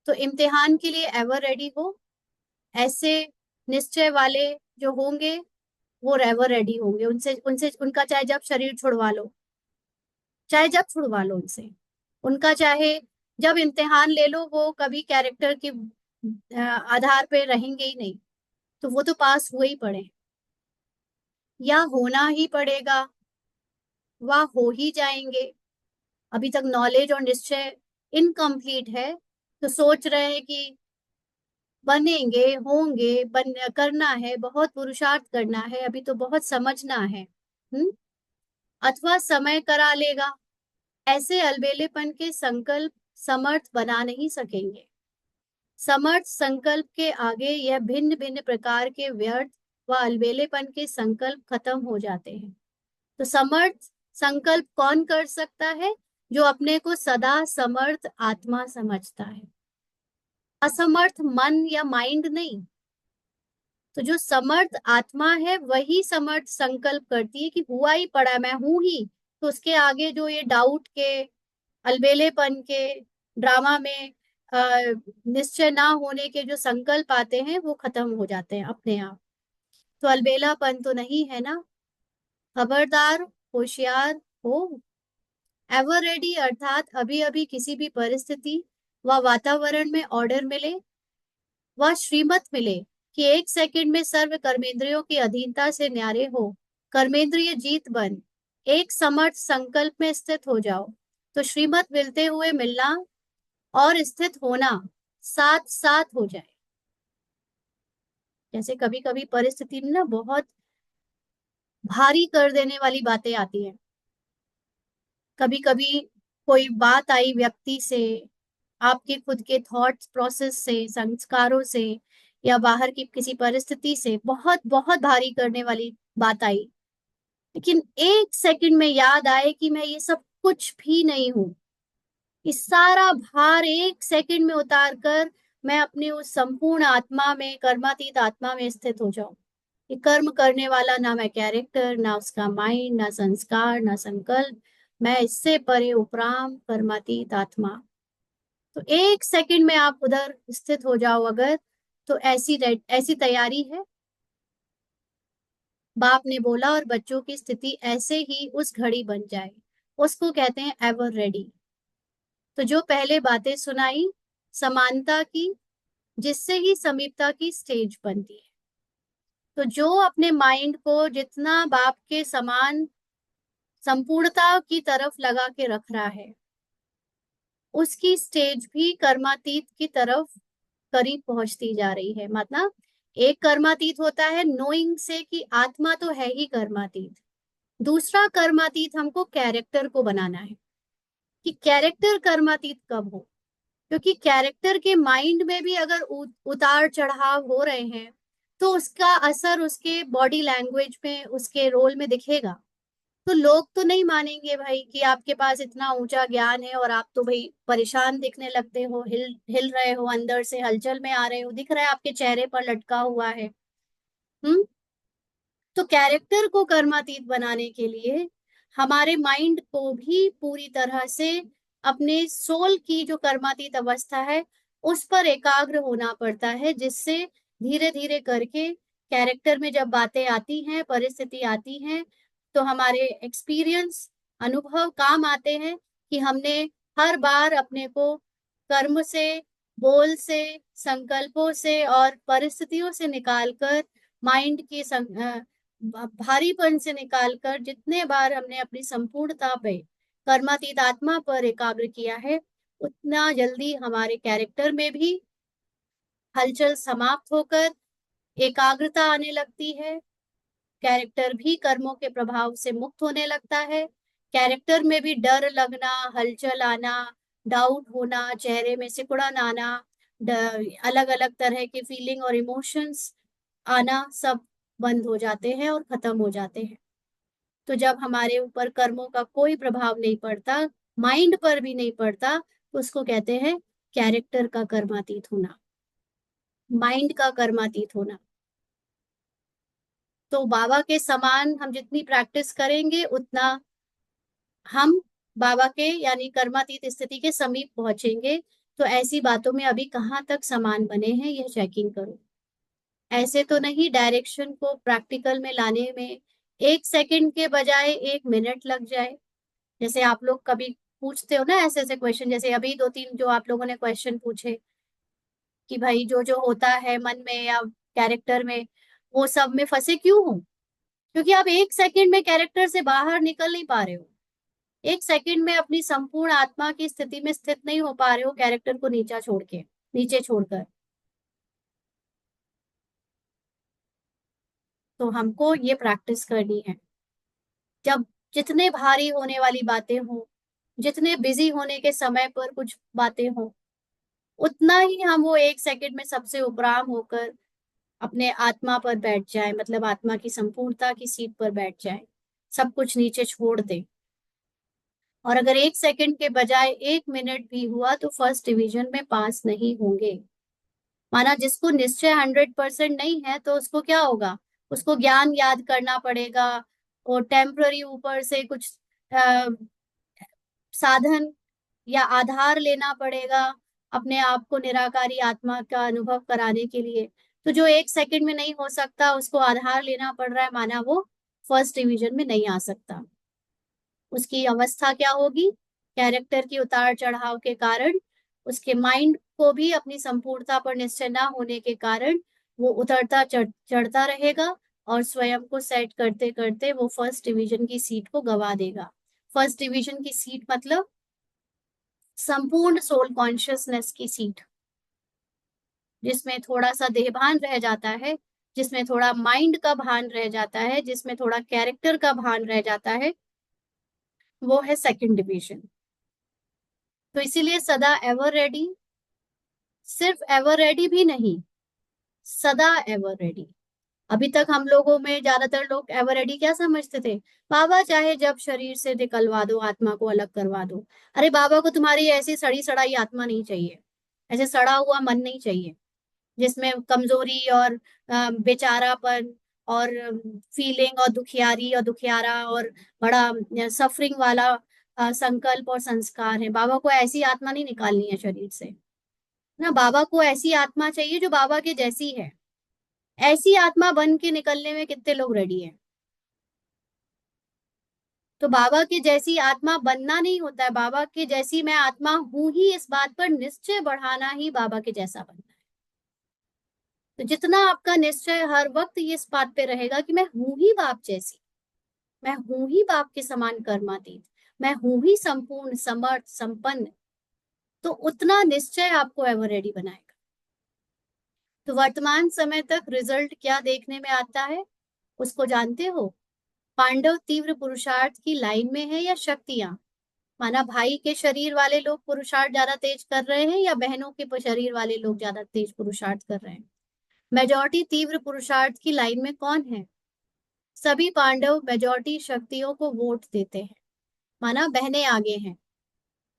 तो इम्तिहान के लिए एवर रेडी हो। ऐसे निश्चय वाले जो होंगे वो रेवर रेडी होंगे, उनसे उनसे उनका चाहे जब शरीर छुड़वा लो, चाहे जब छुड़वा लो उनसे, उनका चाहे जब इम्तिहान ले लो, वो कभी कैरेक्टर के आधार पे रहेंगे ही नहीं, तो वो तो पास हुए ही पड़े, या होना ही पड़ेगा, वह हो ही जाएंगे। अभी तक नॉलेज और निश्चय इनकम्प्लीट है, तो सोच रहे हैं कि बनेंगे, होंगे, करना है, बहुत पुरुषार्थ करना है, अभी तो बहुत समझना है। अथवा समय करा लेगा, ऐसे अलबेलेपन के संकल्प समर्थ बना नहीं सकेंगे। समर्थ संकल्प के आगे यह भिन्न भिन्न प्रकार के व्यर्थ व अलबेलेपन के संकल्प खत्म हो जाते हैं। तो समर्थ संकल्प कौन कर सकता है? जो अपने को सदा समर्थ आत्मा समझता है, असमर्थ मन या माइंड नहीं। तो जो समर्थ आत्मा है वही समर्थ संकल्प करती है कि हुआ ही पड़ा, मैं हूं ही। तो उसके आगे जो ये डाउट के, अलबेलेपन के, ड्रामा में निश्चय ना होने के जो संकल्प आते हैं वो खत्म हो जाते हैं अपने आप। तो अलबेलापन तो नहीं है ना। खबरदार, होशियार हो। एवर रेडी अर्थात अभी अभी किसी भी परिस्थिति व वातावरण में ऑर्डर मिले व श्रीमत मिले कि एक सेकंड में सर्व कर्मेंद्रियों की अधीनता से न्यारे हो, कर्मेंद्रिय जीत बन, एक समर्थ संकल्प में स्थित हो जाओ, तो श्रीमत मिलते हुए मिलना और स्थित होना साथ साथ हो जाए। जैसे कभी कभी परिस्थिति में ना बहुत भारी कर देने वाली बातें आती हैं, कभी कभी कोई बात आई व्यक्ति से, आपके खुद के थॉट्स प्रोसेस से, संस्कारों से, या बाहर की किसी परिस्थिति से बहुत बहुत भारी करने वाली बात आई, लेकिन एक सेकंड में याद आए कि मैं ये सब कुछ भी नहीं हूं। इस सारा भार एक सेकंड में उतार कर मैं अपने उस संपूर्ण आत्मा में, कर्मातीत आत्मा में स्थित हो जाऊं। ये कर्म करने वाला ना मैं कैरेक्टर, ना उसका माइंड, ना संस्कार, ना संकल्प, मैं इससे परे उपराम कर्मातीत आत्मा। तो एक सेकंड में आप उधर स्थित हो जाओ अगर, तो ऐसी ऐसी तैयारी है। बाप ने बोला और बच्चों की स्थिति ऐसे ही उस घड़ी बन जाए, उसको कहते हैं एवर रेडी। तो जो पहले बातें सुनाई समानता की, जिससे ही समीपता की स्टेज बनती है। तो जो अपने माइंड को जितना बाप के समान संपूर्णता की तरफ लगा के रख रहा है, उसकी स्टेज भी कर्मातीत की तरफ करीब पहुंचती जा रही है। मतलब एक कर्मातीत होता है नोइंग से कि आत्मा तो है ही कर्मातीत, दूसरा कर्मातीत हमको कैरेक्टर को बनाना है कि कैरेक्टर कर्मातीत कब हो। क्योंकि कैरेक्टर के माइंड में भी अगर उतार चढ़ाव हो रहे हैं, तो उसका असर उसके बॉडी लैंग्वेज में, उसके रोल में दिखेगा। तो लोग तो नहीं मानेंगे भाई कि आपके पास इतना ऊंचा ज्ञान है और आप तो भाई परेशान दिखने लगते हो, हिल हिल रहे हो, अंदर से हलचल में आ रहे हो, दिख रहा है आपके चेहरे पर लटका हुआ है। हम्म। तो कैरेक्टर को कर्मातीत बनाने के लिए हमारे माइंड को भी पूरी तरह से अपने सोल की जो कर्मातीत अवस्था है उस पर एकाग्र होना पड़ता है, जिससे धीरे धीरे करके कैरेक्टर में जब बातें आती हैं, परिस्थिति आती हैं, तो हमारे एक्सपीरियंस, अनुभव काम आते हैं कि हमने हर बार अपने को कर्म से, बोल से, संकल्पों से और परिस्थितियों से निकालकर, माइंड की भारीपन से निकालकर जितने बार हमने अपनी संपूर्णता पे, कर्मातीत आत्मा पर एकाग्र किया है, उतना जल्दी हमारे कैरेक्टर में भी हलचल समाप्त होकर एकाग्रता आने लगती है। कैरेक्टर भी कर्मों के प्रभाव से मुक्त होने लगता है। कैरेक्टर में भी डर लगना, हलचल आना, डाउट होना, चेहरे में सिकुड़न आना, अलग अलग तरह के फीलिंग और इमोशंस आना, सब बंद हो जाते हैं और खत्म हो जाते हैं। तो जब हमारे ऊपर कर्मों का कोई प्रभाव नहीं पड़ता, माइंड पर भी नहीं पड़ता, तो उसको कहते हैं कैरेक्टर का कर्मातीत होना, माइंड का कर्मातीत होना। तो बाबा के समान हम जितनी प्रैक्टिस करेंगे उतना हम बाबा के यानी कर्मातीत स्थिति के समीप पहुंचेंगे। तो ऐसी बातों में अभी कहाँ तक समान बने हैं, यह चेकिंग करो। ऐसे तो नहीं, डायरेक्शन को प्रैक्टिकल में लाने में 1 सेकंड के बजाय 1 मिनट लग जाए। जैसे आप लोग कभी पूछते हो ना ऐसे ऐसे क्वेश्चन, जैसे अभी 2-3 जो आप लोगों ने क्वेश्चन पूछे कि भाई जो जो होता है मन में या कैरेक्टर में, वो सब में फंसे क्यों हो? क्योंकि आप 1 सेकंड में कैरेक्टर से बाहर निकल नहीं पा रहे हो। 1 सेकंड में अपनी संपूर्ण आत्मा की स्थिति में स्थित नहीं हो पा रहे हो, कैरेक्टर को नीचे छोड़कर। तो हमको ये प्रैक्टिस करनी है। जब जितने भारी होने वाली बातें हो, जितने बिजी होने के समय पर कुछ बातें हो, उतना ही हम वो 1 सेकंड में सबसे उपराम होकर अपने आत्मा पर बैठ जाए, मतलब आत्मा की संपूर्णता की सीट पर बैठ जाए, सब कुछ नीचे छोड़ दे। और अगर 1 सेकंड के बजाय 1 मिनट भी हुआ तो फर्स्ट डिवीजन में पास नहीं होंगे। माना जिसको निश्चय 100% नहीं है तो उसको क्या होगा, उसको ज्ञान याद करना पड़ेगा, और टेम्पररी ऊपर से कुछ अ, साधन या आधार लेना पड़ेगा अपने आप को निराकारी आत्मा का अनुभव कराने के लिए। तो जो 1 सेकंड में नहीं हो सकता उसको आधार लेना पड़ रहा है, माना वो फर्स्ट डिवीजन में नहीं आ सकता। उसकी अवस्था क्या होगी, कैरेक्टर की उतार चढ़ाव के कारण, उसके माइंड को भी अपनी संपूर्णता पर निश्चय न होने के कारण वो उतरता चढ़ता रहेगा, और स्वयं को सेट करते करते वो फर्स्ट डिवीजन की सीट को गवा देगा। फर्स्ट डिवीजन की सीट मतलब संपूर्ण सोल कॉन्शियसनेस की सीट, जिसमें थोड़ा सा देहभान रह जाता है, जिसमें थोड़ा माइंड का भान रह जाता है, जिसमें थोड़ा कैरेक्टर का भान रह जाता है, वो है सेकंड डिवीजन। तो इसीलिए सदा एवर रेडी, सिर्फ एवर रेडी भी नहीं, सदा एवर रेडी। अभी तक हम लोगों में ज्यादातर लोग एवर रेडी क्या समझते थे, बाबा चाहे जब शरीर से निकलवा दो, आत्मा को अलग करवा दो। अरे बाबा को तुम्हारी ऐसी सड़ी सड़ाई आत्मा नहीं चाहिए, ऐसे सड़ा हुआ मन नहीं चाहिए जिसमें कमजोरी और बेचारापन और फीलिंग और दुखियारी और दुखियारा और बड़ा सफरिंग वाला संकल्प और संस्कार है। बाबा को ऐसी आत्मा नहीं निकालनी है शरीर से ना, बाबा को ऐसी आत्मा चाहिए जो बाबा के जैसी है। ऐसी आत्मा बन के निकलने में कितने लोग रेडी हैं? तो बाबा के जैसी आत्मा बनना नहीं होता है, बाबा के जैसी मैं आत्मा हूं ही, इस बात पर निश्चय बढ़ाना ही बाबा के जैसा बनना है। तो जितना आपका निश्चय हर वक्त ये इस बात पे रहेगा कि मैं हूं ही बाप जैसी, मैं हूं ही बाप के समान कर्मातीत, मैं हूं ही संपूर्ण समर्थ संपन्न, तो उतना निश्चय आपको एवर रेडी बनाएगा। तो वर्तमान समय तक रिजल्ट क्या देखने में आता है, उसको जानते हो? पांडव तीव्र पुरुषार्थ की लाइन में है या शक्तियां? माना भाई के शरीर वाले लोग पुरुषार्थ ज्यादा तेज कर रहे हैं या बहनों के शरीर वाले लोग ज्यादा तेज पुरुषार्थ कर रहे हैं? मेजॉरिटी तीव्र पुरुषार्थ की लाइन में कौन है? सभी पांडव मेजॉरिटी शक्तियों को वोट देते हैं, माना बहनें आगे हैं,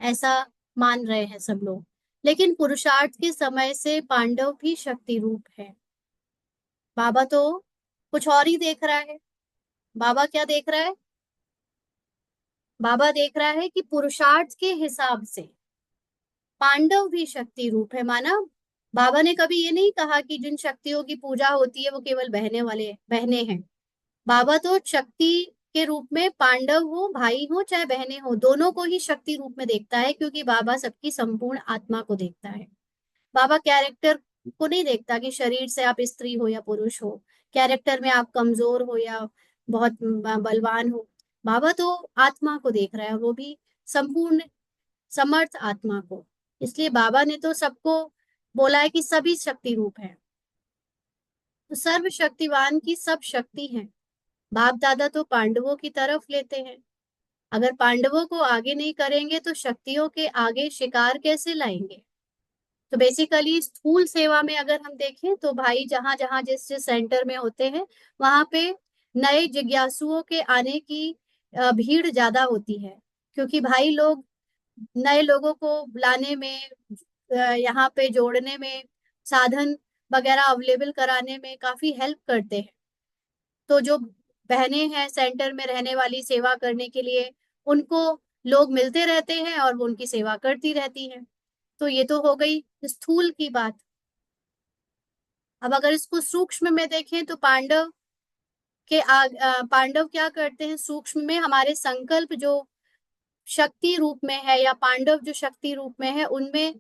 ऐसा मान रहे हैं सब लोग। लेकिन पुरुषार्थ के समय से पांडव भी शक्ति रूप है। बाबा तो कुछ और ही देख रहा है। बाबा क्या देख रहा है? बाबा देख रहा है कि पुरुषार्थ के हिसाब से पांडव भी शक्ति रूप है। माना बाबा ने कभी ये नहीं कहा कि जिन शक्तियों की पूजा होती है वो केवल बहनें हैं। बाबा तो शक्ति के रूप में पांडव हो, भाई हो चाहे बहनें हो, दोनों को ही शक्ति रूप में देखता है, क्योंकि बाबा सबकी संपूर्ण आत्मा को देखता है। बाबा कैरेक्टर को नहीं देखता कि शरीर से आप स्त्री हो या पुरुष हो, कैरेक्टर में आप कमजोर हो या बहुत बलवान हो। बाबा तो आत्मा को देख रहा है, वो भी संपूर्ण समर्थ आत्मा को। इसलिए बाबा ने तो सबको बोला है कि सभी शक्ति रूप है। तो सर्वशक्तिवान की सब शक्ति है। बाप दादा तो पांडवों की तरफ लेते हैं। अगर पांडवों को आगे नहीं करेंगे तो शक्तियों के आगे शिकार कैसे लाएंगे? तो बेसिकली स्थूल सेवा में अगर हम देखें तो भाई जहां जहां जिस जिस सेंटर में होते हैं वहां पे नए जिज्ञासुओं के आने की भीड़ ज्यादा होती है, क्योंकि भाई लोग नए लोगों को लाने में, यहाँ पे जोड़ने में, साधन वगैरह अवेलेबल कराने में काफी हेल्प करते हैं। तो जो बहनें हैं सेंटर में रहने वाली सेवा करने के लिए, उनको लोग मिलते रहते हैं और वो उनकी सेवा करती रहती हैं। तो ये तो हो गई स्थूल की बात। अब अगर इसको सूक्ष्म में देखें तो पांडव क्या करते हैं, सूक्ष्म में हमारे संकल्प जो शक्ति रूप में है या पांडव जो शक्ति रूप में है, उनमें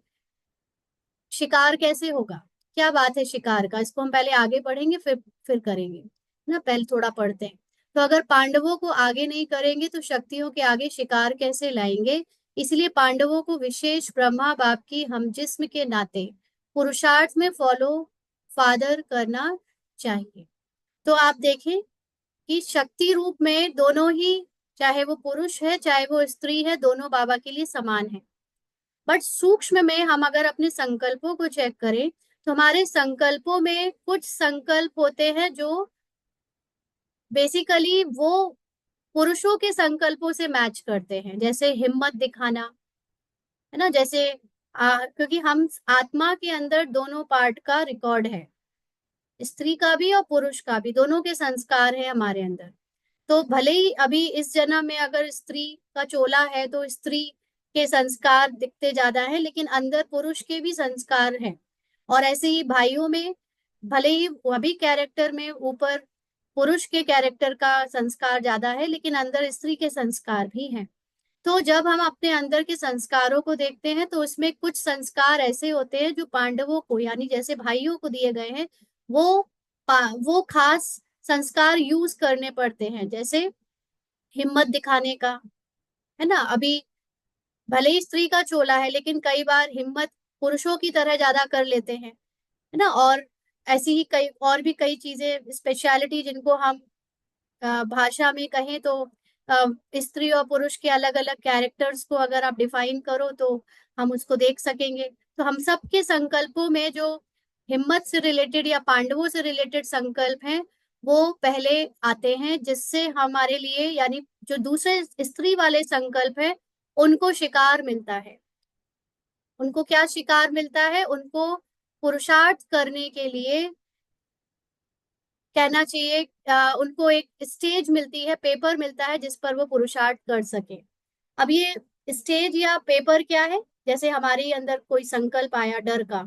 शिकार कैसे होगा, क्या बात है शिकार का, इसको हम पहले आगे पढ़ेंगे फिर करेंगे ना, पहले थोड़ा पढ़ते हैं। तो अगर पांडवों को आगे नहीं करेंगे तो शक्तियों के आगे शिकार कैसे लाएंगे, इसलिए पांडवों को विशेष ब्रह्मा बाप की हम जिस्म के नाते पुरुषार्थ में फॉलो फादर करना चाहिए। तो आप देखें कि शक्ति रूप में दोनों ही, चाहे वो पुरुष है चाहे वो स्त्री है, दोनों बाबा के लिए समान है। बट सूक्ष्म में हम अगर अपने संकल्पों को चेक करें तो हमारे संकल्पों में कुछ संकल्प होते हैं जो बेसिकली वो पुरुषों के संकल्पों से मैच करते हैं, जैसे हिम्मत दिखाना, है ना, जैसे क्योंकि हम आत्मा के अंदर दोनों पार्ट का रिकॉर्ड है, स्त्री का भी और पुरुष का भी, दोनों के संस्कार है हमारे अंदर। तो भले ही अभी इस जन्म में अगर स्त्री का चोला है तो स्त्री के संस्कार दिखते ज्यादा है, लेकिन अंदर पुरुष के भी संस्कार हैं। और ऐसे ही भाइयों में भले ही अभी कैरेक्टर में ऊपर पुरुष के कैरेक्टर का संस्कार ज्यादा है, लेकिन अंदर स्त्री के संस्कार भी हैं। तो जब हम अपने अंदर के संस्कारों को देखते हैं तो उसमें कुछ संस्कार ऐसे होते हैं जो पांडवों को यानी जैसे भाइयों को दिए गए हैं, वो वो खास संस्कार यूज करने पड़ते हैं, जैसे हिम्मत दिखाने का, है ना। अभी भले ही स्त्री का चोला है लेकिन कई बार हिम्मत पुरुषों की तरह ज्यादा कर लेते हैं, है ना। और ऐसी ही कई और भी कई चीजें स्पेशलिटी जिनको हम भाषा में कहें तो अ, स्त्री और पुरुष के अलग अलग कैरेक्टर्स को अगर आप डिफाइन करो तो हम उसको देख सकेंगे। तो हम सबके संकल्पों में जो हिम्मत से रिलेटेड या पांडवों से रिलेटेड संकल्प हैं वो पहले आते हैं, जिससे हमारे लिए यानी जो दूसरे स्त्री वाले संकल्प है उनको शिकार मिलता है। उनको क्या शिकार मिलता है, उनको पुरुषार्थ करने के लिए कहना चाहिए, उनको एक स्टेज मिलती है, पेपर मिलता है जिस पर वो पुरुषार्थ कर सके। अब ये स्टेज या पेपर क्या है, जैसे हमारे अंदर कोई संकल्प आया डर का,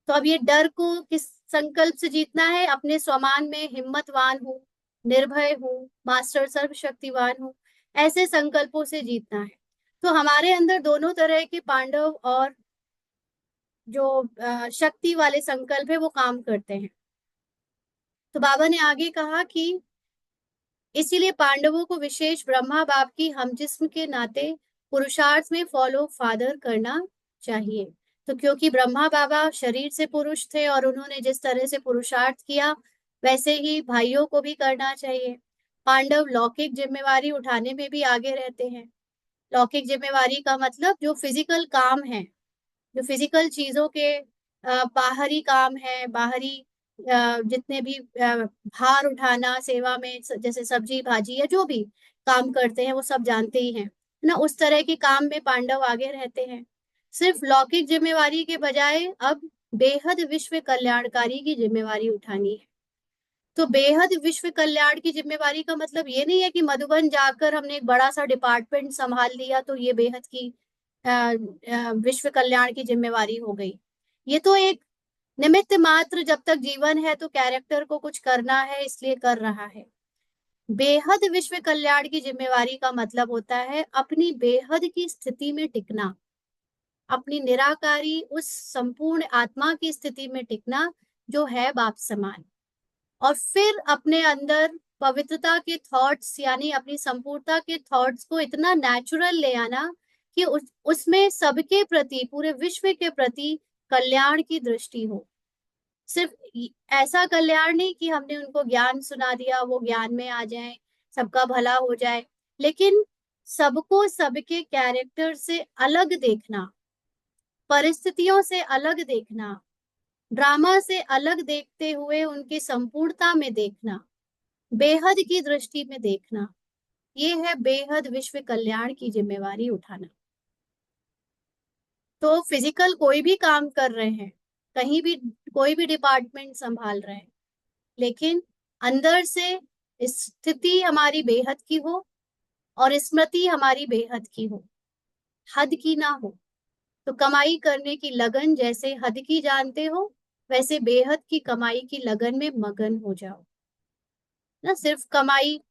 तो अब ये डर को किस संकल्प से जीतना है, अपने स्वमान में हिम्मतवान हूँ, निर्भय हूँ, मास्टर सर्वशक्तिवान हूँ, ऐसे संकल्पों से जीतना है। तो हमारे अंदर दोनों तरह के पांडव और जो शक्ति वाले संकल्प है वो काम करते हैं। तो बाबा ने आगे कहा कि इसीलिए पांडवों को विशेष ब्रह्मा बाप की हम जिस्म के नाते पुरुषार्थ में फॉलो फादर करना चाहिए। तो क्योंकि ब्रह्मा बाबा शरीर से पुरुष थे और उन्होंने जिस तरह से पुरुषार्थ किया वैसे ही भाइयों को भी करना चाहिए। पांडव लौकिक जिम्मेवारी उठाने में भी आगे रहते हैं। लौकिक जिम्मेवारी का मतलब जो फिजिकल काम है, जो फिजिकल चीजों के बाहरी काम है, बाहरी जितने भी भार उठाना सेवा में, जैसे सब्जी भाजी या जो भी काम करते हैं वो सब जानते ही हैं, है ना। उस तरह के काम में पांडव आगे रहते हैं। सिर्फ लौकिक जिम्मेवारी के बजाय अब बेहद विश्व कल्याणकारी की जिम्मेवारी उठानी है। तो बेहद विश्व कल्याण की जिम्मेवारी का मतलब ये नहीं है कि मधुबन जाकर हमने एक बड़ा सा डिपार्टमेंट संभाल लिया तो ये बेहद की विश्व कल्याण की जिम्मेवारी हो गई। ये तो एक निमित्त मात्र, जब तक जीवन है तो कैरेक्टर को कुछ करना है इसलिए कर रहा है। बेहद विश्व कल्याण की जिम्मेवारी का मतलब होता है अपनी बेहद की स्थिति में टिकना, अपनी निराकारी उस संपूर्ण आत्मा की स्थिति में टिकना जो है बाप समान, और फिर अपने अंदर पवित्रता के थॉट्स यानी अपनी संपूर्णता के थॉट्स को इतना नेचुरल ले आना कि उसमें सबके प्रति, पूरे विश्व के प्रति कल्याण की दृष्टि हो। सिर्फ ऐसा कल्याण नहीं कि हमने उनको ज्ञान सुना दिया वो ज्ञान में आ जाए, सबका भला हो जाए, लेकिन सबको सबके कैरेक्टर से अलग देखना, परिस्थितियों से अलग देखना, ड्रामा से अलग देखते हुए उनकी संपूर्णता में देखना, बेहद की दृष्टि में देखना, ये है बेहद विश्व कल्याण की जिम्मेवारी उठाना। तो फिजिकल कोई भी काम कर रहे हैं, कहीं भी कोई भी डिपार्टमेंट संभाल रहे हैं, लेकिन अंदर से स्थिति हमारी बेहद की हो और स्मृति हमारी बेहद की हो, हद की ना हो। तो कमाई करने की लगन जैसे हद की जानते हो, वैसे बेहद की कमाई की लगन में मगन हो जाओ। ना सिर्फ कमाई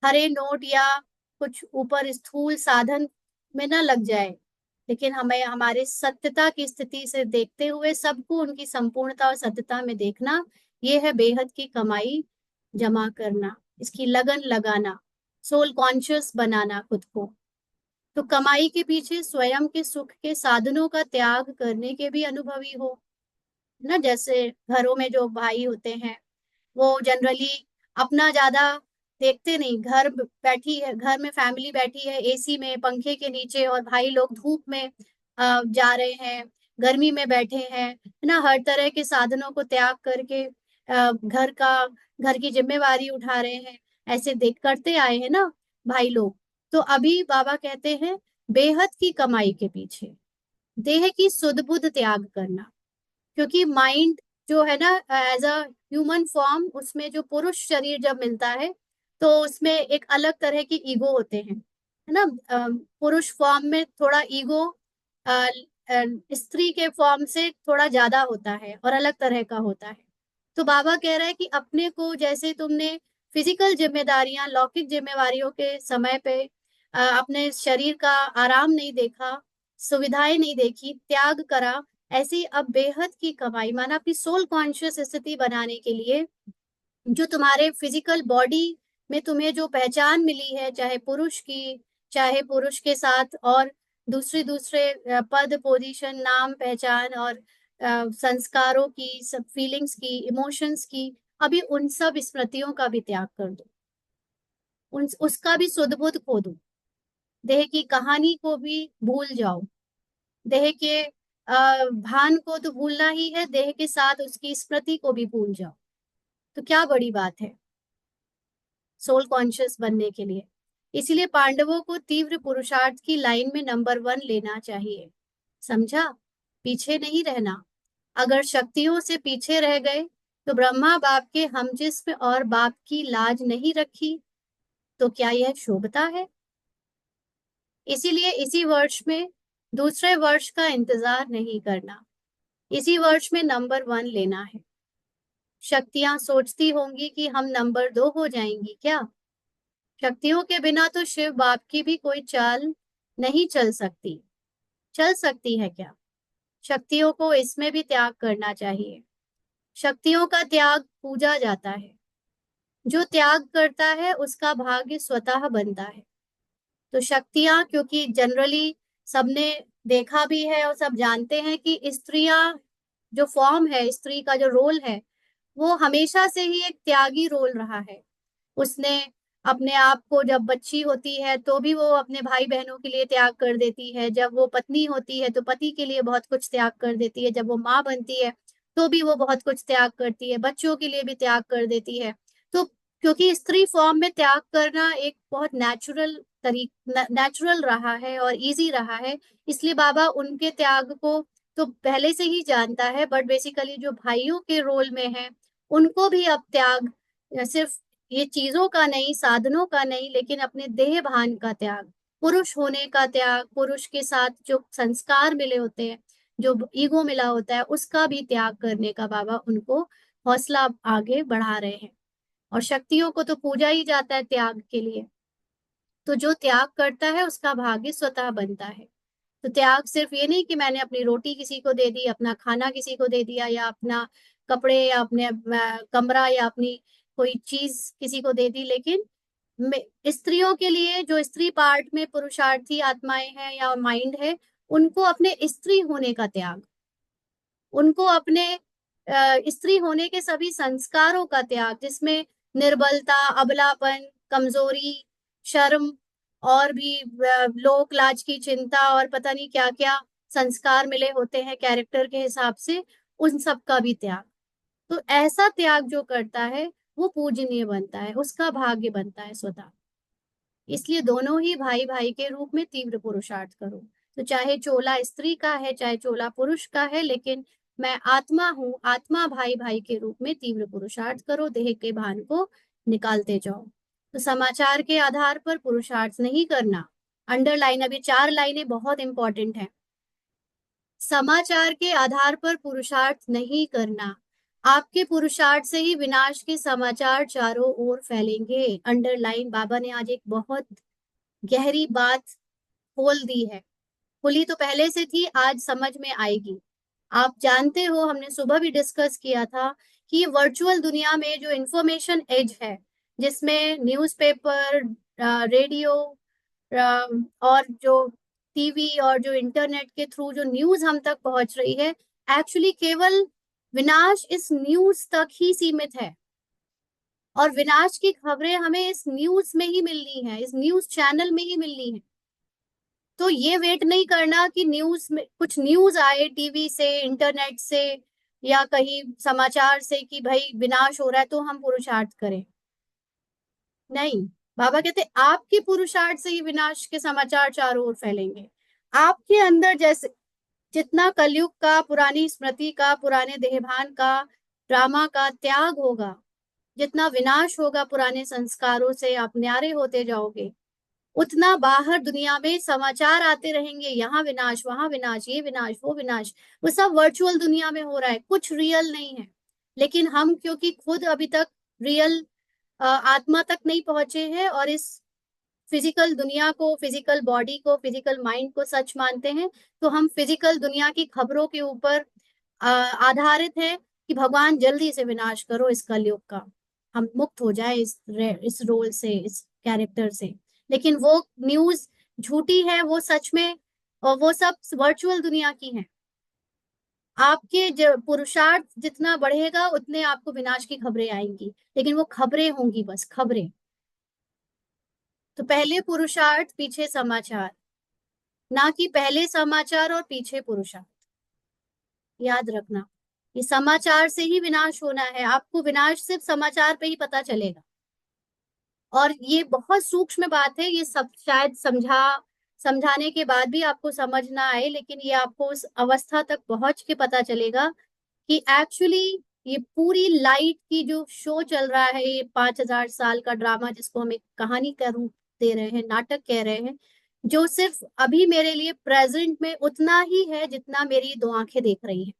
हरे नोट या कुछ ऊपर स्थूल साधन में ना लग जाए, लेकिन हमें हमारे सत्यता की स्थिति से देखते हुए सबको उनकी संपूर्णता और सत्यता में देखना, ये है बेहद की कमाई जमा करना, इसकी लगन लगाना, सोल कॉन्शियस बनाना खुद को। तो कमाई के पीछे स्वयं के सुख के साधनों का त्याग करने के भी अनुभवी हो। ना जैसे घरों में जो भाई होते हैं वो जनरली अपना ज्यादा देखते नहीं, बैठी है, घर में फैमिली बैठी है एसी में पंखे के नीचे और भाई लोग धूप में जा रहे हैं, गर्मी में बैठे हैं, है ना, हर तरह के साधनों को त्याग करके घर की जिम्मेवारी उठा रहे हैं, ऐसे देख करते आए हैं ना भाई लोग। तो अभी बाबा कहते हैं बेहद की कमाई के पीछे देह की सुध बुध त्याग करना, क्योंकि माइंड जो है ना एज अ ह्यूमन फॉर्म, उसमें जो पुरुष शरीर जब मिलता है तो उसमें एक अलग तरह की ईगो होते हैं, है ना। पुरुष फॉर्म में थोड़ा ईगो स्त्री के फॉर्म से थोड़ा ज्यादा होता है और अलग तरह का होता है। तो बाबा कह रहा है कि अपने को जैसे तुमने फिजिकल जिम्मेदारियां लौकिक जिम्मेवारियों के समय पे अपने शरीर का आराम नहीं देखा, सुविधाएं नहीं देखी, त्याग करा, ऐसी अब बेहद की कमाई माना अपनी सोल कॉन्शियस स्थिति बनाने के लिए जो तुम्हारे फिजिकल बॉडी में तुम्हें जो पहचान मिली है, चाहे पुरुष की, चाहे पुरुष के साथ और दूसरे दूसरे पद पोजीशन नाम पहचान और संस्कारों की, सब फीलिंग्स की, इमोशंस की, अभी उन सब स्मृतियों का भी त्याग कर दो, उन उसका भी सुध बुध खो दो, देह की कहानी को भी भूल जाओ, देह के भान को तो भूलना ही है, देह के साथ उसकी स्मृति को भी भूल जाओ। तो क्या बड़ी बात है सोल कॉन्शियस बनने के लिए। इसीलिए पांडवों को तीव्र पुरुषार्थ की लाइन में नंबर 1 लेना चाहिए, समझा, पीछे नहीं रहना। अगर शक्तियों से पीछे रह गए तो ब्रह्मा बाप के हम जिस्म और बाप की लाज नहीं रखी तो क्या यह शोभता है। इसीलिए इसी वर्ष में दूसरे वर्ष का इंतजार नहीं करना, इसी वर्ष में नंबर 1 लेना है। शक्तियां सोचती होंगी कि हम नंबर 2 हो जाएंगी क्या। शक्तियों के बिना तो शिव बाप की भी कोई चाल नहीं चल सकती। चल सकती है क्या। शक्तियों को इसमें भी त्याग करना चाहिए। शक्तियों का त्याग पूजा जाता है, जो त्याग करता है उसका भाग्य स्वतः बनता है। तो शक्तियां, क्योंकि जनरली सबने देखा भी है और सब जानते हैं कि स्त्रियां जो फॉर्म है, स्त्री का जो रोल है, वो हमेशा से ही एक त्यागी रोल रहा है। उसने अपने आप को जब बच्ची होती है तो भी वो अपने भाई बहनों के लिए त्याग कर देती है, जब वो पत्नी होती है तो पति के लिए बहुत कुछ त्याग कर देती है, जब वो माँ बनती है तो भी वो बहुत कुछ त्याग करती है, बच्चों के लिए भी त्याग कर देती है। तो क्योंकि स्त्री फॉर्म में त्याग करना एक बहुत नेचुरल रहा है और इजी रहा है, इसलिए बाबा उनके त्याग को तो पहले से ही जानता है, बट बेसिकली जो भाइयों के रोल में है उनको भी अब त्याग, सिर्फ ये चीजों का नहीं, साधनों का नहीं, लेकिन अपने देह भान का त्याग, पुरुष होने का त्याग, पुरुष के साथ जो संस्कार मिले होते हैं, जो ईगो मिला होता है, उसका भी त्याग करने का बाबा उनको हौसला आगे बढ़ा रहे हैं। और शक्तियों को तो पूजा ही जाता है त्याग के लिए। तो जो त्याग करता है उसका भाग्य स्वतः बनता है। तो त्याग सिर्फ ये नहीं कि मैंने अपनी रोटी किसी को दे दी, अपना खाना किसी को दे दिया, या अपना कपड़े या अपने कमरा या अपनी कोई चीज किसी को दे दी, लेकिन स्त्रियों के लिए जो स्त्री पार्ट में पुरुषार्थी आत्माएं हैं या माइंड है, उनको अपने स्त्री होने का त्याग, उनको अपने स्त्री होने के सभी संस्कारों का त्याग, जिसमें निर्बलता, अबलापन, कमजोरी, शर्म और भी लोक लाज की चिंता और पता नहीं क्या क्या संस्कार मिले होते हैं कैरेक्टर के हिसाब से, उन सब का भी त्याग। तो ऐसा त्याग जो करता है वो पूजनीय बनता है, उसका भाग्य बनता है स्वतः। इसलिए दोनों ही भाई भाई के रूप में तीव्र पुरुषार्थ करो। तो चाहे चोला स्त्री का है चाहे चोला पुरुष का है, लेकिन मैं आत्मा हूँ, आत्मा भाई भाई के रूप में तीव्र पुरुषार्थ करो, देह के भान को निकालते जाओ। तो समाचार के आधार पर पुरुषार्थ नहीं करना। अंडरलाइन, अभी 4 लाइनें बहुत इंपॉर्टेंट है। समाचार के आधार पर पुरुषार्थ नहीं करना। आपके पुरुषार्थ से ही विनाश के समाचार चारों ओर फैलेंगे। अंडरलाइन, बाबा ने आज एक बहुत गहरी बात खोल दी है। खुली तो पहले से थी, आज समझ में आएगी। आप जानते हो, हमने सुबह भी डिस्कस किया था कि ये वर्चुअल दुनिया में जो इंफॉर्मेशन एज है, जिसमें न्यूज़पेपर, रेडियो, और जो टीवी और जो इंटरनेट के थ्रू जो न्यूज हम तक पहुंच रही है, एक्चुअली केवल विनाश इस न्यूज तक ही सीमित है। और विनाश की खबरें हमें इस न्यूज में ही मिलनी है, इस न्यूज चैनल में ही मिलनी है। तो ये वेट नहीं करना कि न्यूज में कुछ न्यूज आए टीवी से, इंटरनेट से, या कहीं समाचार से कि भाई विनाश हो रहा है तो हम पुरुषार्थ करें। नहीं, बाबा कहते आपके पुरुषार्थ से ही विनाश के समाचार चारों ओर फैलेंगे। आपके अंदर जैसे जितना कलयुग का, पुरानी स्मृति का, पुराने देहभान का, ड्रामा का त्याग होगा, जितना विनाश होगा पुराने संस्कारों से, आप न्यारे होते जाओगे, उतना बाहर दुनिया में समाचार आते रहेंगे, यहाँ विनाश, वहां विनाश, ये विनाश, वो विनाश। वो सब वर्चुअल दुनिया में हो रहा है, कुछ रियल नहीं है। लेकिन हम क्योंकि खुद अभी तक रियल आत्मा तक नहीं पहुंचे हैं, और इस फिजिकल दुनिया को, फिजिकल बॉडी को, फिजिकल माइंड को सच मानते हैं, तो हम फिजिकल दुनिया की खबरों के ऊपर आधारित है कि भगवान जल्दी से विनाश करो इस कलयुग का, हम मुक्त हो जाए इस रोल से, इस कैरेक्टर से। लेकिन वो न्यूज झूठी है, वो सच में, और वो सब वर्चुअल दुनिया की है। आपके पुरुषार्थ जितना बढ़ेगा उतने आपको विनाश की खबरें आएंगी, लेकिन वो खबरें होंगी, बस खबरें। तो पहले पुरुषार्थ पीछे समाचार, ना कि पहले समाचार और पीछे पुरुषार्थ। याद रखना, ये समाचार से ही विनाश होना है, आपको विनाश सिर्फ समाचार पे ही पता चलेगा। और ये बहुत सूक्ष्म बात है, ये सब शायद समझाने के बाद भी आपको समझ ना आए, लेकिन ये आपको उस अवस्था तक पहुंच के पता चलेगा कि एक्चुअली ये पूरी लाइट की जो शो चल रहा है, ये 5,000 साल का ड्रामा, जिसको हम एक कहानी का रूप दे रहे हैं, नाटक कह रहे हैं, जो सिर्फ अभी मेरे लिए प्रेजेंट में उतना ही है जितना मेरी दो आंखें देख रही हैं।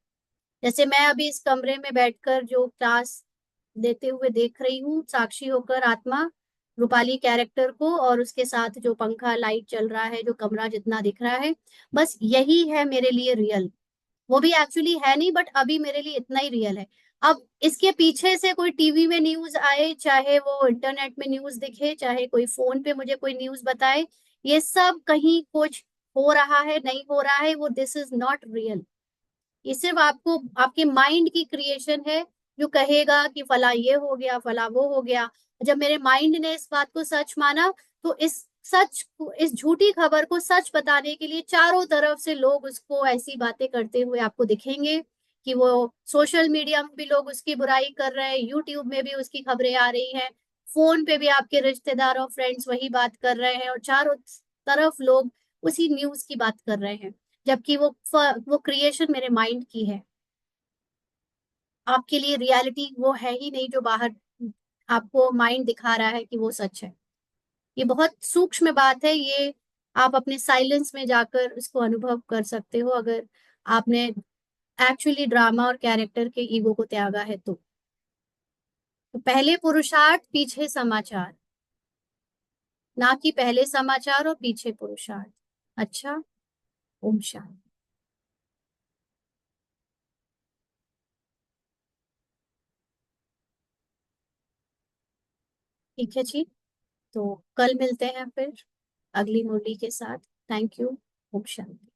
जैसे मैं अभी इस कमरे में बैठकर जो क्लास देते हुए देख रही हूँ, साक्षी होकर आत्मा, रूपाली कैरेक्टर को, और उसके साथ जो पंखा लाइट चल रहा है, जो कमरा जितना दिख रहा है, बस यही है मेरे लिए रियल। वो भी एक्चुअली है नहीं, बट अभी मेरे लिए इतना ही रियल है। अब इसके पीछे से कोई टीवी में न्यूज आए, चाहे वो इंटरनेट में न्यूज दिखे, चाहे कोई फोन पे मुझे कोई न्यूज बताए, ये सब कहीं कुछ हो रहा है, नहीं हो रहा है, वो दिस इज नॉट रियल। ये सिर्फ आपको आपके माइंड की क्रिएशन है, जो कहेगा कि फला ये हो गया, फला वो हो गया। जब मेरे माइंड ने इस बात को सच माना, तो इस झूठी खबर को सच बताने के लिए चारों तरफ से लोग उसको ऐसी बातें करते हुए आपको दिखेंगे कि वो सोशल मीडिया में भी लोग उसकी बुराई कर रहे हैं, यूट्यूब में भी उसकी खबरें आ रही हैं, फोन पे भी आपके रिश्तेदार और फ्रेंड्स वही बात कर रहे हैं, और चारों तरफ लोग उसी न्यूज की बात कर रहे हैं, जबकि वो क्रिएशन मेरे माइंड की है। आपके लिए रियलिटी वो है ही नहीं जो बाहर आपको माइंड दिखा रहा है कि वो सच है। ये बहुत सूक्ष्म बात है, ये आप अपने साइलेंस में जाकर इसको अनुभव कर सकते हो, अगर आपने एक्चुअली ड्रामा और कैरेक्टर के ईगो को त्यागा है तो पहले पुरुषार्थ पीछे समाचार, ना कि पहले समाचार और पीछे पुरुषार्थ। अच्छा, ओम शांति। ठीक है जी, तो कल मिलते हैं फिर अगली मुरली के साथ। Thank you. ओम शांति।